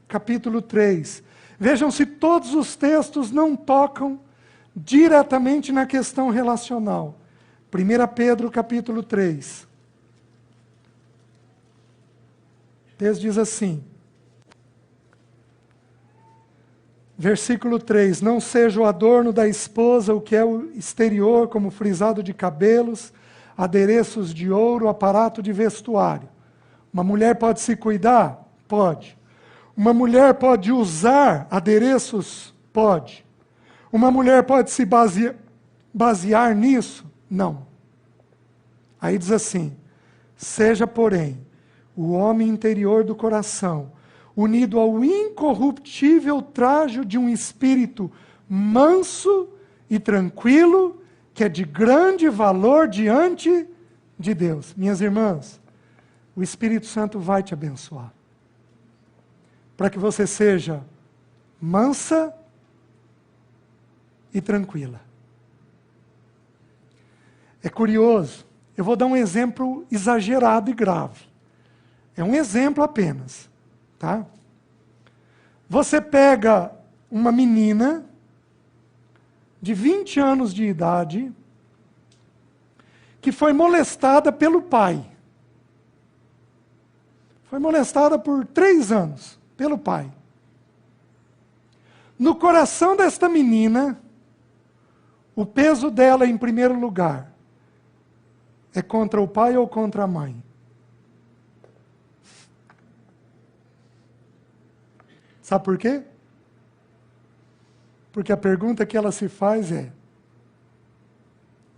capítulo 3. Vejam se todos os textos não tocam diretamente na questão relacional. 1 Pedro, capítulo 3. O texto diz assim, versículo 3, não seja o adorno da esposa o que é o exterior, como frisado de cabelos, adereços de ouro, aparato de vestuário. Uma mulher pode se cuidar? Pode. Uma mulher pode usar adereços? Pode. Uma mulher pode se basear nisso? Não. Aí diz assim, seja, porém, o homem interior do coração, unido ao incorruptível trajo de um espírito manso e tranquilo, que é de grande valor diante de Deus. Minhas irmãs, o Espírito Santo vai te abençoar, para que você seja mansa e tranquila. É curioso, eu vou dar um exemplo exagerado e grave. É um exemplo apenas, tá? Você pega uma menina de 20 anos de idade que foi molestada pelo pai. Foi molestada por 3 anos pelo pai. No coração desta menina, o peso dela, em primeiro lugar, é contra o pai ou contra a mãe? Sabe por quê? Porque a pergunta que ela se faz é: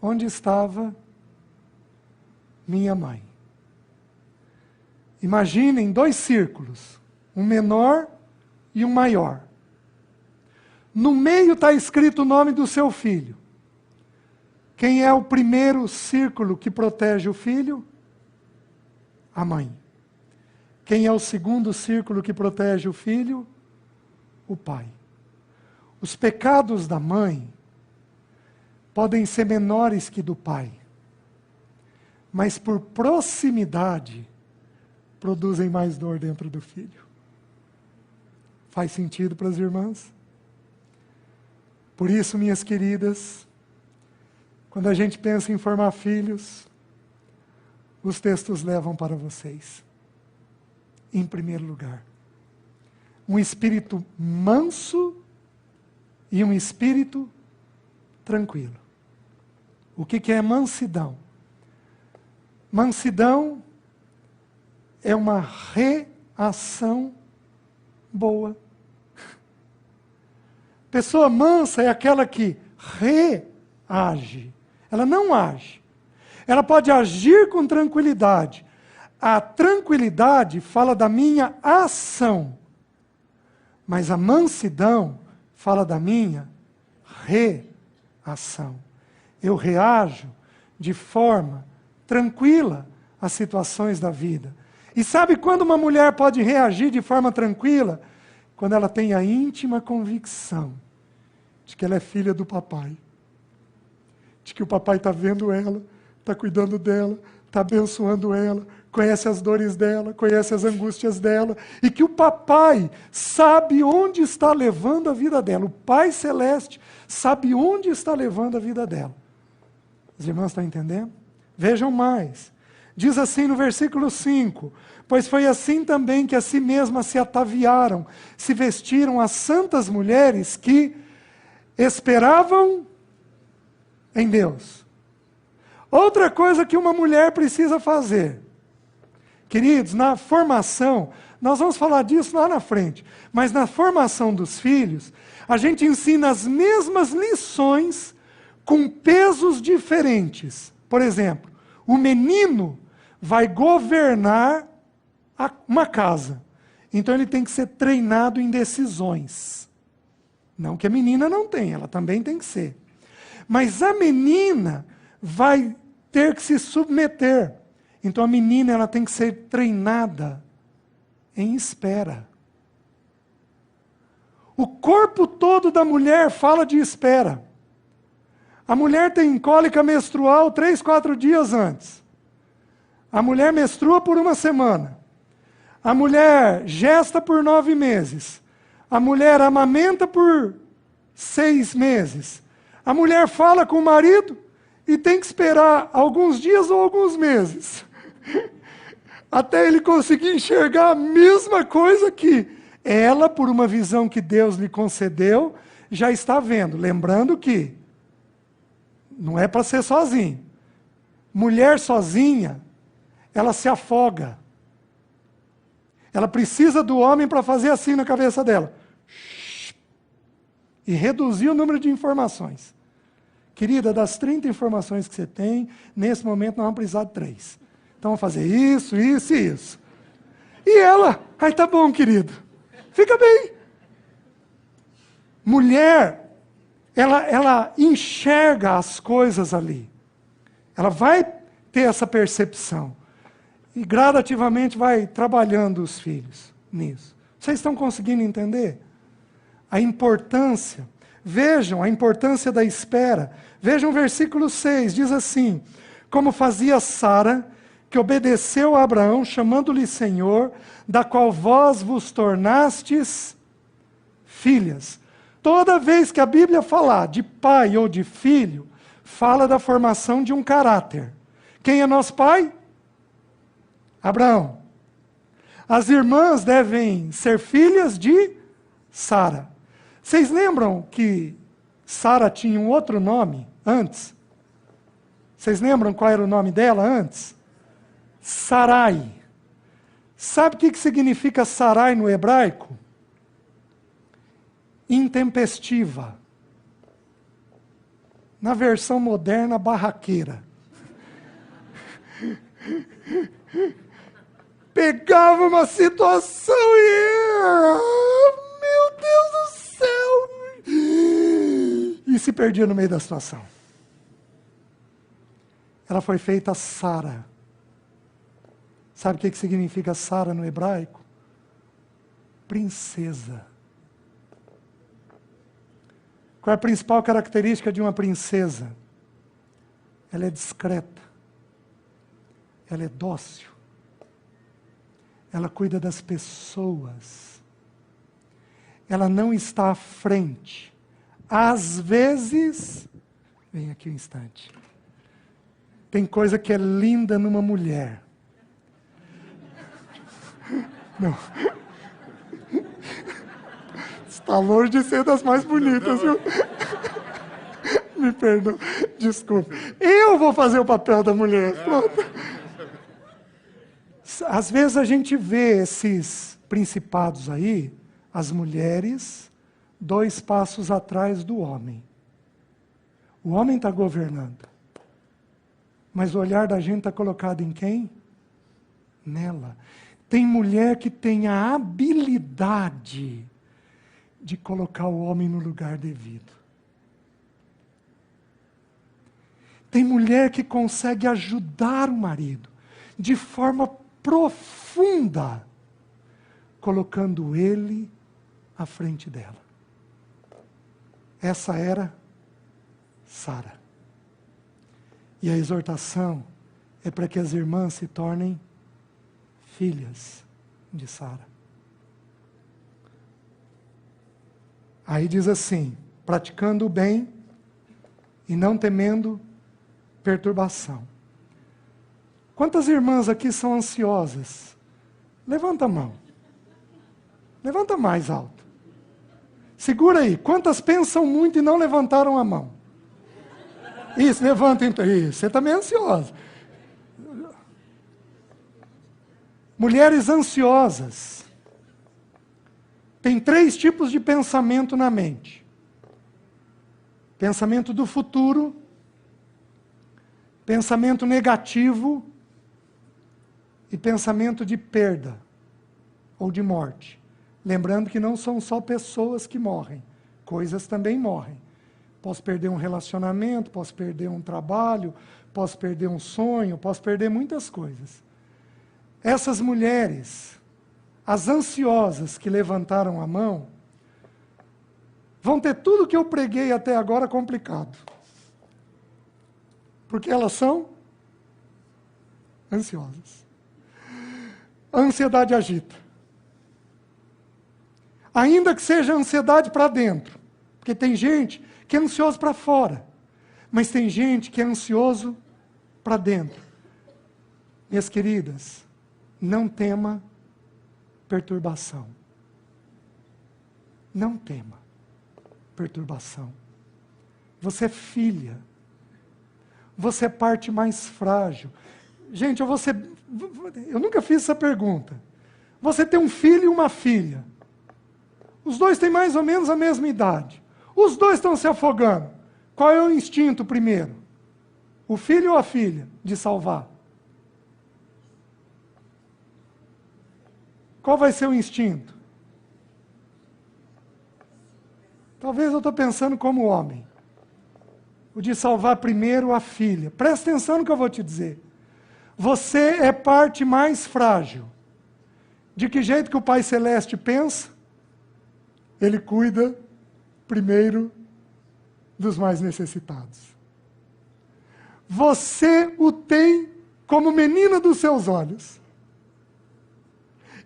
onde estava minha mãe? Imaginem 2 círculos, um menor e um maior. No meio está escrito o nome do seu filho. Quem é o primeiro círculo que protege o filho? A mãe. Quem é o segundo círculo que protege o filho? O pai. Os pecados da mãe podem ser menores que do pai, mas por proximidade, produzem mais dor dentro do filho. Faz sentido para as irmãs? Por isso, minhas queridas, quando a gente pensa em formar filhos, os textos levam para vocês. Em primeiro lugar, um espírito manso e um espírito tranquilo. O que é mansidão? Mansidão é uma reação boa. Pessoa mansa é aquela que reage. Ela não age. Ela pode agir com tranquilidade. A tranquilidade fala da minha ação. Mas a mansidão fala da minha reação. Eu reajo de forma tranquila às situações da vida. E sabe quando uma mulher pode reagir de forma tranquila? Quando ela tem a íntima convicção de que ela é filha do papai. De que o papai está vendo ela, está cuidando dela, está abençoando ela, conhece as dores dela, conhece as angústias dela, e que o papai sabe onde está levando a vida dela. O Pai Celeste sabe onde está levando a vida dela. As irmãs estão entendendo? Vejam mais. Diz assim no versículo 5, pois foi assim também que a si mesmas se ataviaram, se vestiram as santas mulheres que esperavam em Deus. Outra coisa que uma mulher precisa fazer, queridos, na formação, nós vamos falar disso lá na frente, mas na formação dos filhos, a gente ensina as mesmas lições com pesos diferentes. Por exemplo, o menino vai governar uma casa. Então ele tem que ser treinado em decisões. Não que a menina não tenha, ela também tem que ser. Mas a menina vai ter que se submeter. Então a menina ela tem que ser treinada em espera. O corpo todo da mulher fala de espera. A mulher tem cólica menstrual 3, 4 dias antes. A mulher menstrua por 1 semana. A mulher gesta por 9 meses. A mulher amamenta por 6 meses. A mulher fala com o marido e tem que esperar alguns dias ou alguns meses. Até ele conseguir enxergar a mesma coisa que ela, por uma visão que Deus lhe concedeu, já está vendo. Lembrando que não é para ser sozinho. Mulher sozinha, ela se afoga. Ela precisa do homem para fazer assim na cabeça dela. E reduzir o número de informações. Querida, das 30 informações que você tem, nesse momento nós vamos precisar de 3. Então vamos fazer isso, isso e isso. E ela, ai tá bom, querido. Fica bem. Mulher, ela enxerga as coisas ali. Ela vai ter essa percepção. E gradativamente vai trabalhando os filhos nisso. Vocês estão conseguindo entender? A importância. Vejam a importância da espera. Vejam o versículo 6, diz assim: como fazia Sara, que obedeceu a Abraão, chamando-lhe Senhor, da qual vós vos tornastes filhas. Toda vez que a Bíblia falar de pai ou de filho, fala da formação de um caráter. Quem é nosso pai? Abraão. As irmãs devem ser filhas de Sara. Vocês lembram que Sara tinha um outro nome antes? Vocês lembram qual era o nome dela antes? Sarai. Sabe o que significa Sarai no hebraico? Intempestiva. Na versão moderna, barraqueira. Pegava uma situação e... meu Deus do céu! E se perdia no meio da situação. Ela foi feita Sara. Sabe o que significa Sara no hebraico? Princesa. Qual é a principal característica de uma princesa? Ela é discreta. ela é dócil, ela cuida das pessoas, ela não está à frente. Às vezes, vem aqui um instante, tem coisa que é linda numa mulher. Não. Está longe de ser das mais bonitas, viu? Me perdoa, desculpa. Eu vou fazer o papel da mulher. Pronto. Às vezes a gente vê esses principados aí, as mulheres, 2 passos atrás do homem. O homem está governando. Mas o olhar da gente está colocado em quem? Nela. Tem mulher que tem a habilidade de colocar o homem no lugar devido. Tem mulher que consegue ajudar o marido de forma profunda, colocando ele à frente dela. Essa era Sara. E a exortação é para que as irmãs se tornem filhas de Sara. Aí diz assim, praticando o bem e não temendo perturbação. Quantas irmãs aqui são ansiosas? Levanta a mão. Levanta mais alto. Segura aí. Quantas pensam muito e não levantaram a mão? Isso, levanta então. Isso, você também é ansiosa. Mulheres ansiosas têm 3 tipos de pensamento na mente. Pensamento do futuro, pensamento negativo e pensamento de perda ou de morte. Lembrando que não são só pessoas que morrem, coisas também morrem. Posso perder um relacionamento, posso perder um trabalho, posso perder um sonho, posso perder muitas coisas. Essas mulheres, as ansiosas que levantaram a mão, vão ter tudo que eu preguei até agora complicado. Porque elas são ansiosas. A ansiedade agita. Ainda que seja ansiedade para dentro. Porque tem gente que é ansioso para fora. Mas tem gente que é ansioso para dentro. Minhas queridas, não tema perturbação. Não tema perturbação. Você é filha. Você é parte mais frágil. Gente, eu nunca fiz essa pergunta. Você tem um filho e uma filha. Os dois têm mais ou menos a mesma idade. Os dois estão se afogando. Qual é o instinto primeiro? O filho ou a filha de salvar? Qual vai ser o instinto? Talvez eu estou pensando como homem. O de salvar primeiro a filha. Presta atenção no que eu vou te dizer. Você é parte mais frágil. De que jeito que o Pai Celeste pensa? Ele cuida primeiro dos mais necessitados. Você o tem como menina dos seus olhos.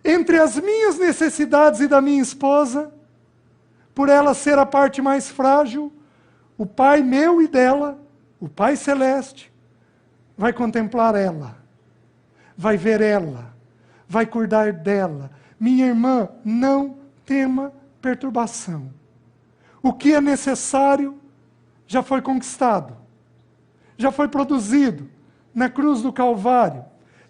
Entre as minhas necessidades e da minha esposa, por ela ser a parte mais frágil, o Pai meu e dela, o Pai Celeste, vai contemplar ela, vai ver ela, vai cuidar dela. Minha irmã, não tema perturbação. O que é necessário já foi conquistado, já foi produzido na cruz do Calvário.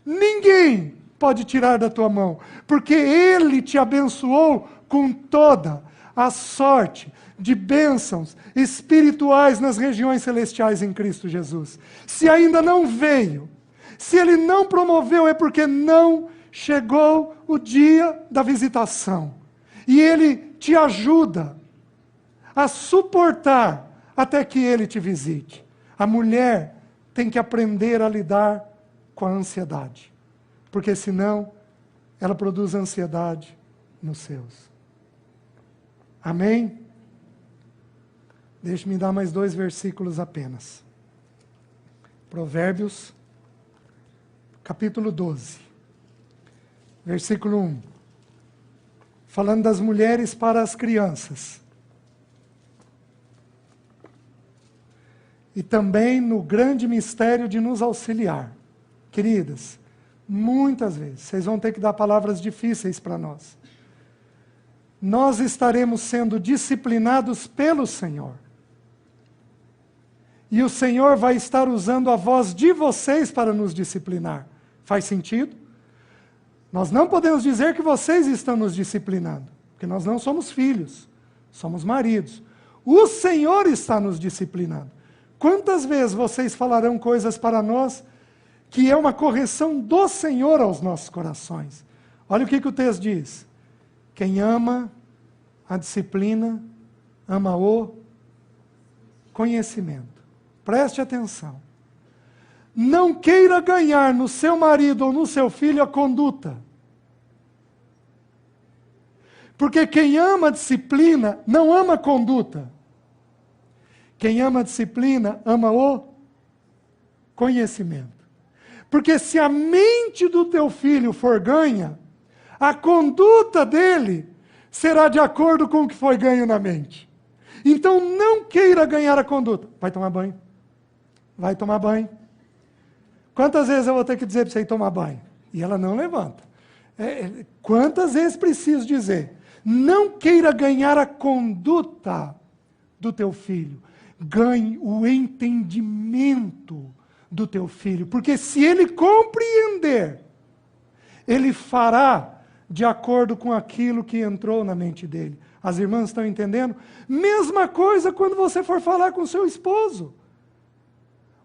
Ninguém pode tirar da tua mão, porque Ele te abençoou com toda a sorte de bênçãos espirituais nas regiões celestiais em Cristo Jesus. Se ainda não veio, se Ele não promoveu, é porque não chegou o dia da visitação. E Ele te ajuda a suportar até que Ele te visite. A mulher tem que aprender a lidar com a ansiedade, porque senão ela produz ansiedade nos seus. Amém? Deixe-me dar mais 2 versículos apenas. Provérbios, capítulo 12, versículo 1. Falando das mulheres para as crianças. E também no grande mistério de nos auxiliar. Queridas, muitas vezes, vocês vão ter que dar palavras difíceis para nós. Nós estaremos sendo disciplinados pelo Senhor. E o Senhor vai estar usando a voz de vocês para nos disciplinar. Faz sentido? Nós não podemos dizer que vocês estão nos disciplinando, porque nós não somos filhos, somos maridos. O Senhor está nos disciplinando. Quantas vezes vocês falarão coisas para nós que é uma correção do Senhor aos nossos corações? Olha o que o texto diz. Quem ama a disciplina, ama o conhecimento. Preste atenção. Não queira ganhar no seu marido ou no seu filho a conduta. Porque quem ama a disciplina não ama a conduta. Quem ama a disciplina ama o conhecimento. Porque se a mente do teu filho for ganha, a conduta dele será de acordo com o que foi ganho na mente. Então não queira ganhar a conduta. Vai tomar banho. Vai tomar banho. Quantas vezes eu vou ter que dizer para você ir tomar banho? E ela não levanta. Quantas vezes preciso dizer? Não queira ganhar a conduta do teu filho. Ganhe o entendimento do teu filho. Porque se ele compreender, ele fará de acordo com aquilo que entrou na mente dele. As irmãs estão entendendo? Mesma coisa quando você for falar com seu esposo.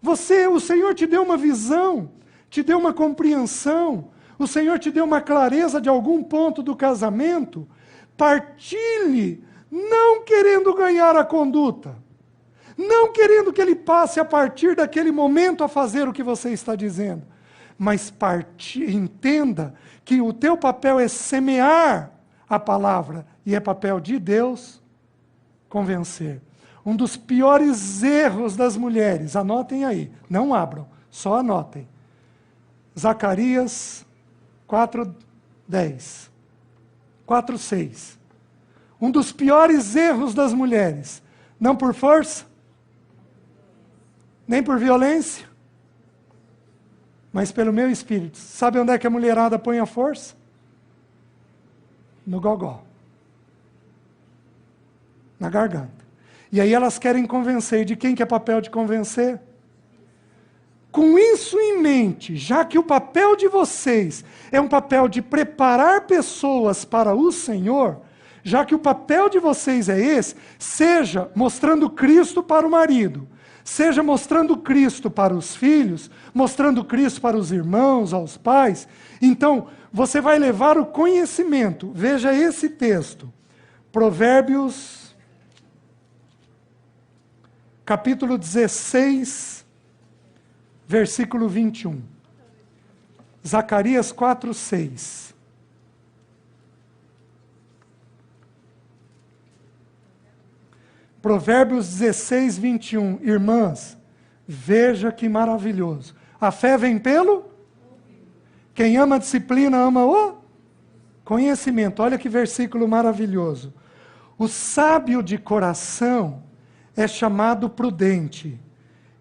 O Senhor te deu uma visão, te deu uma compreensão, o Senhor te deu uma clareza de algum ponto do casamento. Partilhe, não querendo ganhar a conduta, não querendo que ele passe a partir daquele momento a fazer o que você está dizendo, mas entenda que o teu papel é semear a palavra e é papel de Deus convencer. Um dos piores erros das mulheres, anotem aí, não abram, só anotem. Zacarias 4:10, 4:6. Um dos piores erros das mulheres, não por força, nem por violência, mas pelo meu espírito. Sabe onde é que a mulherada põe a força? No gogó. Na garganta. E aí elas querem convencer. De quem que é papel de convencer? Com isso em mente, já que o papel de vocês é um papel de preparar pessoas para o Senhor, já que o papel de vocês é esse, seja mostrando Cristo para o marido, seja mostrando Cristo para os filhos, mostrando Cristo para os irmãos, aos pais. Então, você vai levar o conhecimento. Veja esse texto. Provérbios capítulo 16, versículo 21. Zacarias 4:6. Provérbios 16, 21. Irmãs, veja que maravilhoso. A fé vem pelo? Quem ama a disciplina ama o conhecimento. Olha que versículo maravilhoso. O sábio de coração é chamado prudente,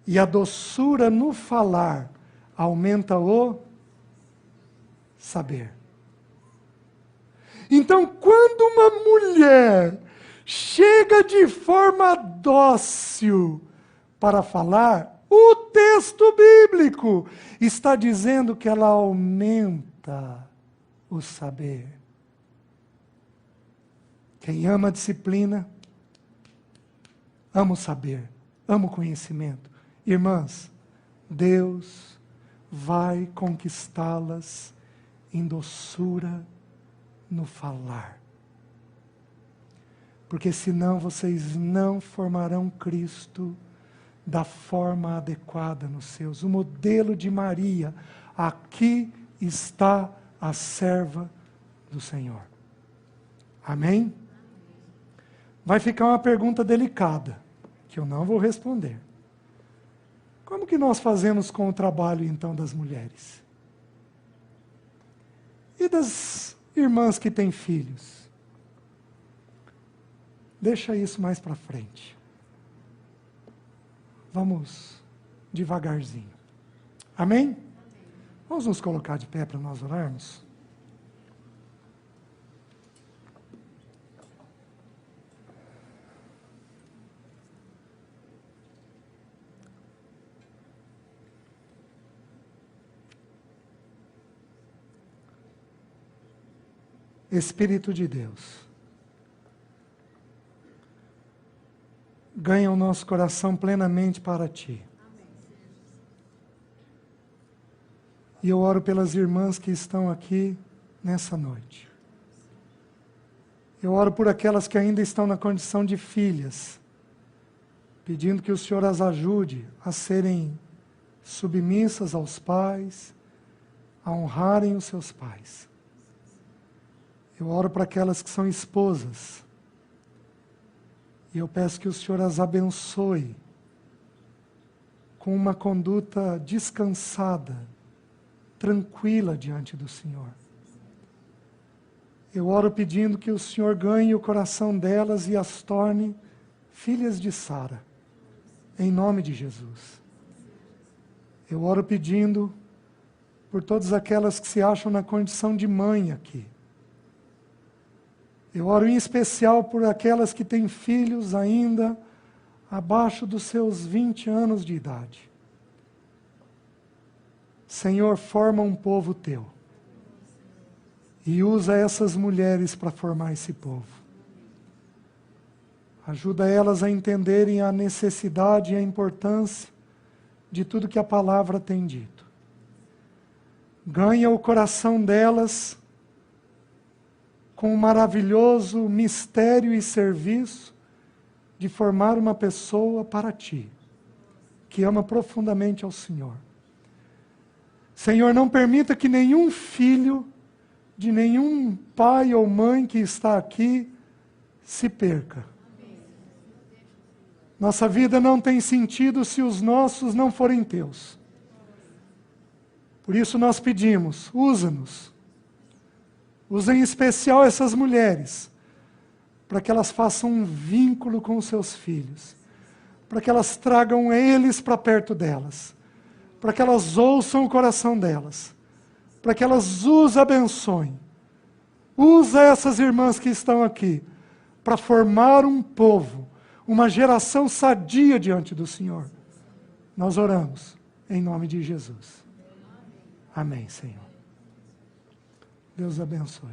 e a doçura no falar aumenta o saber. Então, quando uma mulher chega de forma dócil para falar, o texto bíblico está dizendo que ela aumenta o saber. Quem ama a disciplina, ama o saber, ama o conhecimento. Irmãs, Deus vai conquistá-las em doçura no falar. Porque senão vocês não formarão Cristo da forma adequada nos seus. O modelo de Maria, aqui está a serva do Senhor. Amém? Vai ficar uma pergunta delicada, que eu não vou responder. Como que nós fazemos com o trabalho, então, das mulheres? E das irmãs que têm filhos? Deixa isso mais para frente. Vamos devagarzinho. Amém? Vamos nos colocar de pé para nós orarmos? Espírito de Deus, ganha o nosso coração plenamente para Ti. E eu oro pelas irmãs que estão aqui nessa noite. Eu oro por aquelas que ainda estão na condição de filhas, pedindo que o Senhor as ajude a serem submissas aos pais, a honrarem os seus pais. Eu oro para aquelas que são esposas. E eu peço que o Senhor as abençoe com uma conduta descansada, tranquila diante do Senhor. Eu oro pedindo que o Senhor ganhe o coração delas e as torne filhas de Sara, em nome de Jesus. Eu oro pedindo por todas aquelas que se acham na condição de mãe aqui. Eu oro em especial por aquelas que têm filhos ainda abaixo dos seus 20 anos de idade. Senhor, forma um povo Teu e usa essas mulheres para formar esse povo. Ajuda elas a entenderem a necessidade e a importância de tudo que a palavra tem dito. Ganha o coração delas com o maravilhoso mistério e serviço de formar uma pessoa para Ti, que ama profundamente ao Senhor. Senhor, não permita que nenhum filho de nenhum pai ou mãe que está aqui se perca. Nossa vida não tem sentido se os nossos não forem Teus. Por isso nós pedimos, usa-nos. Usa em especial essas mulheres, para que elas façam um vínculo com os seus filhos, para que elas tragam eles para perto delas, para que elas ouçam o coração delas, para que elas os abençoem. Usa essas irmãs que estão aqui, para formar um povo, uma geração sadia diante do Senhor. Nós oramos, em nome de Jesus. Amém, Senhor. Deus abençoe.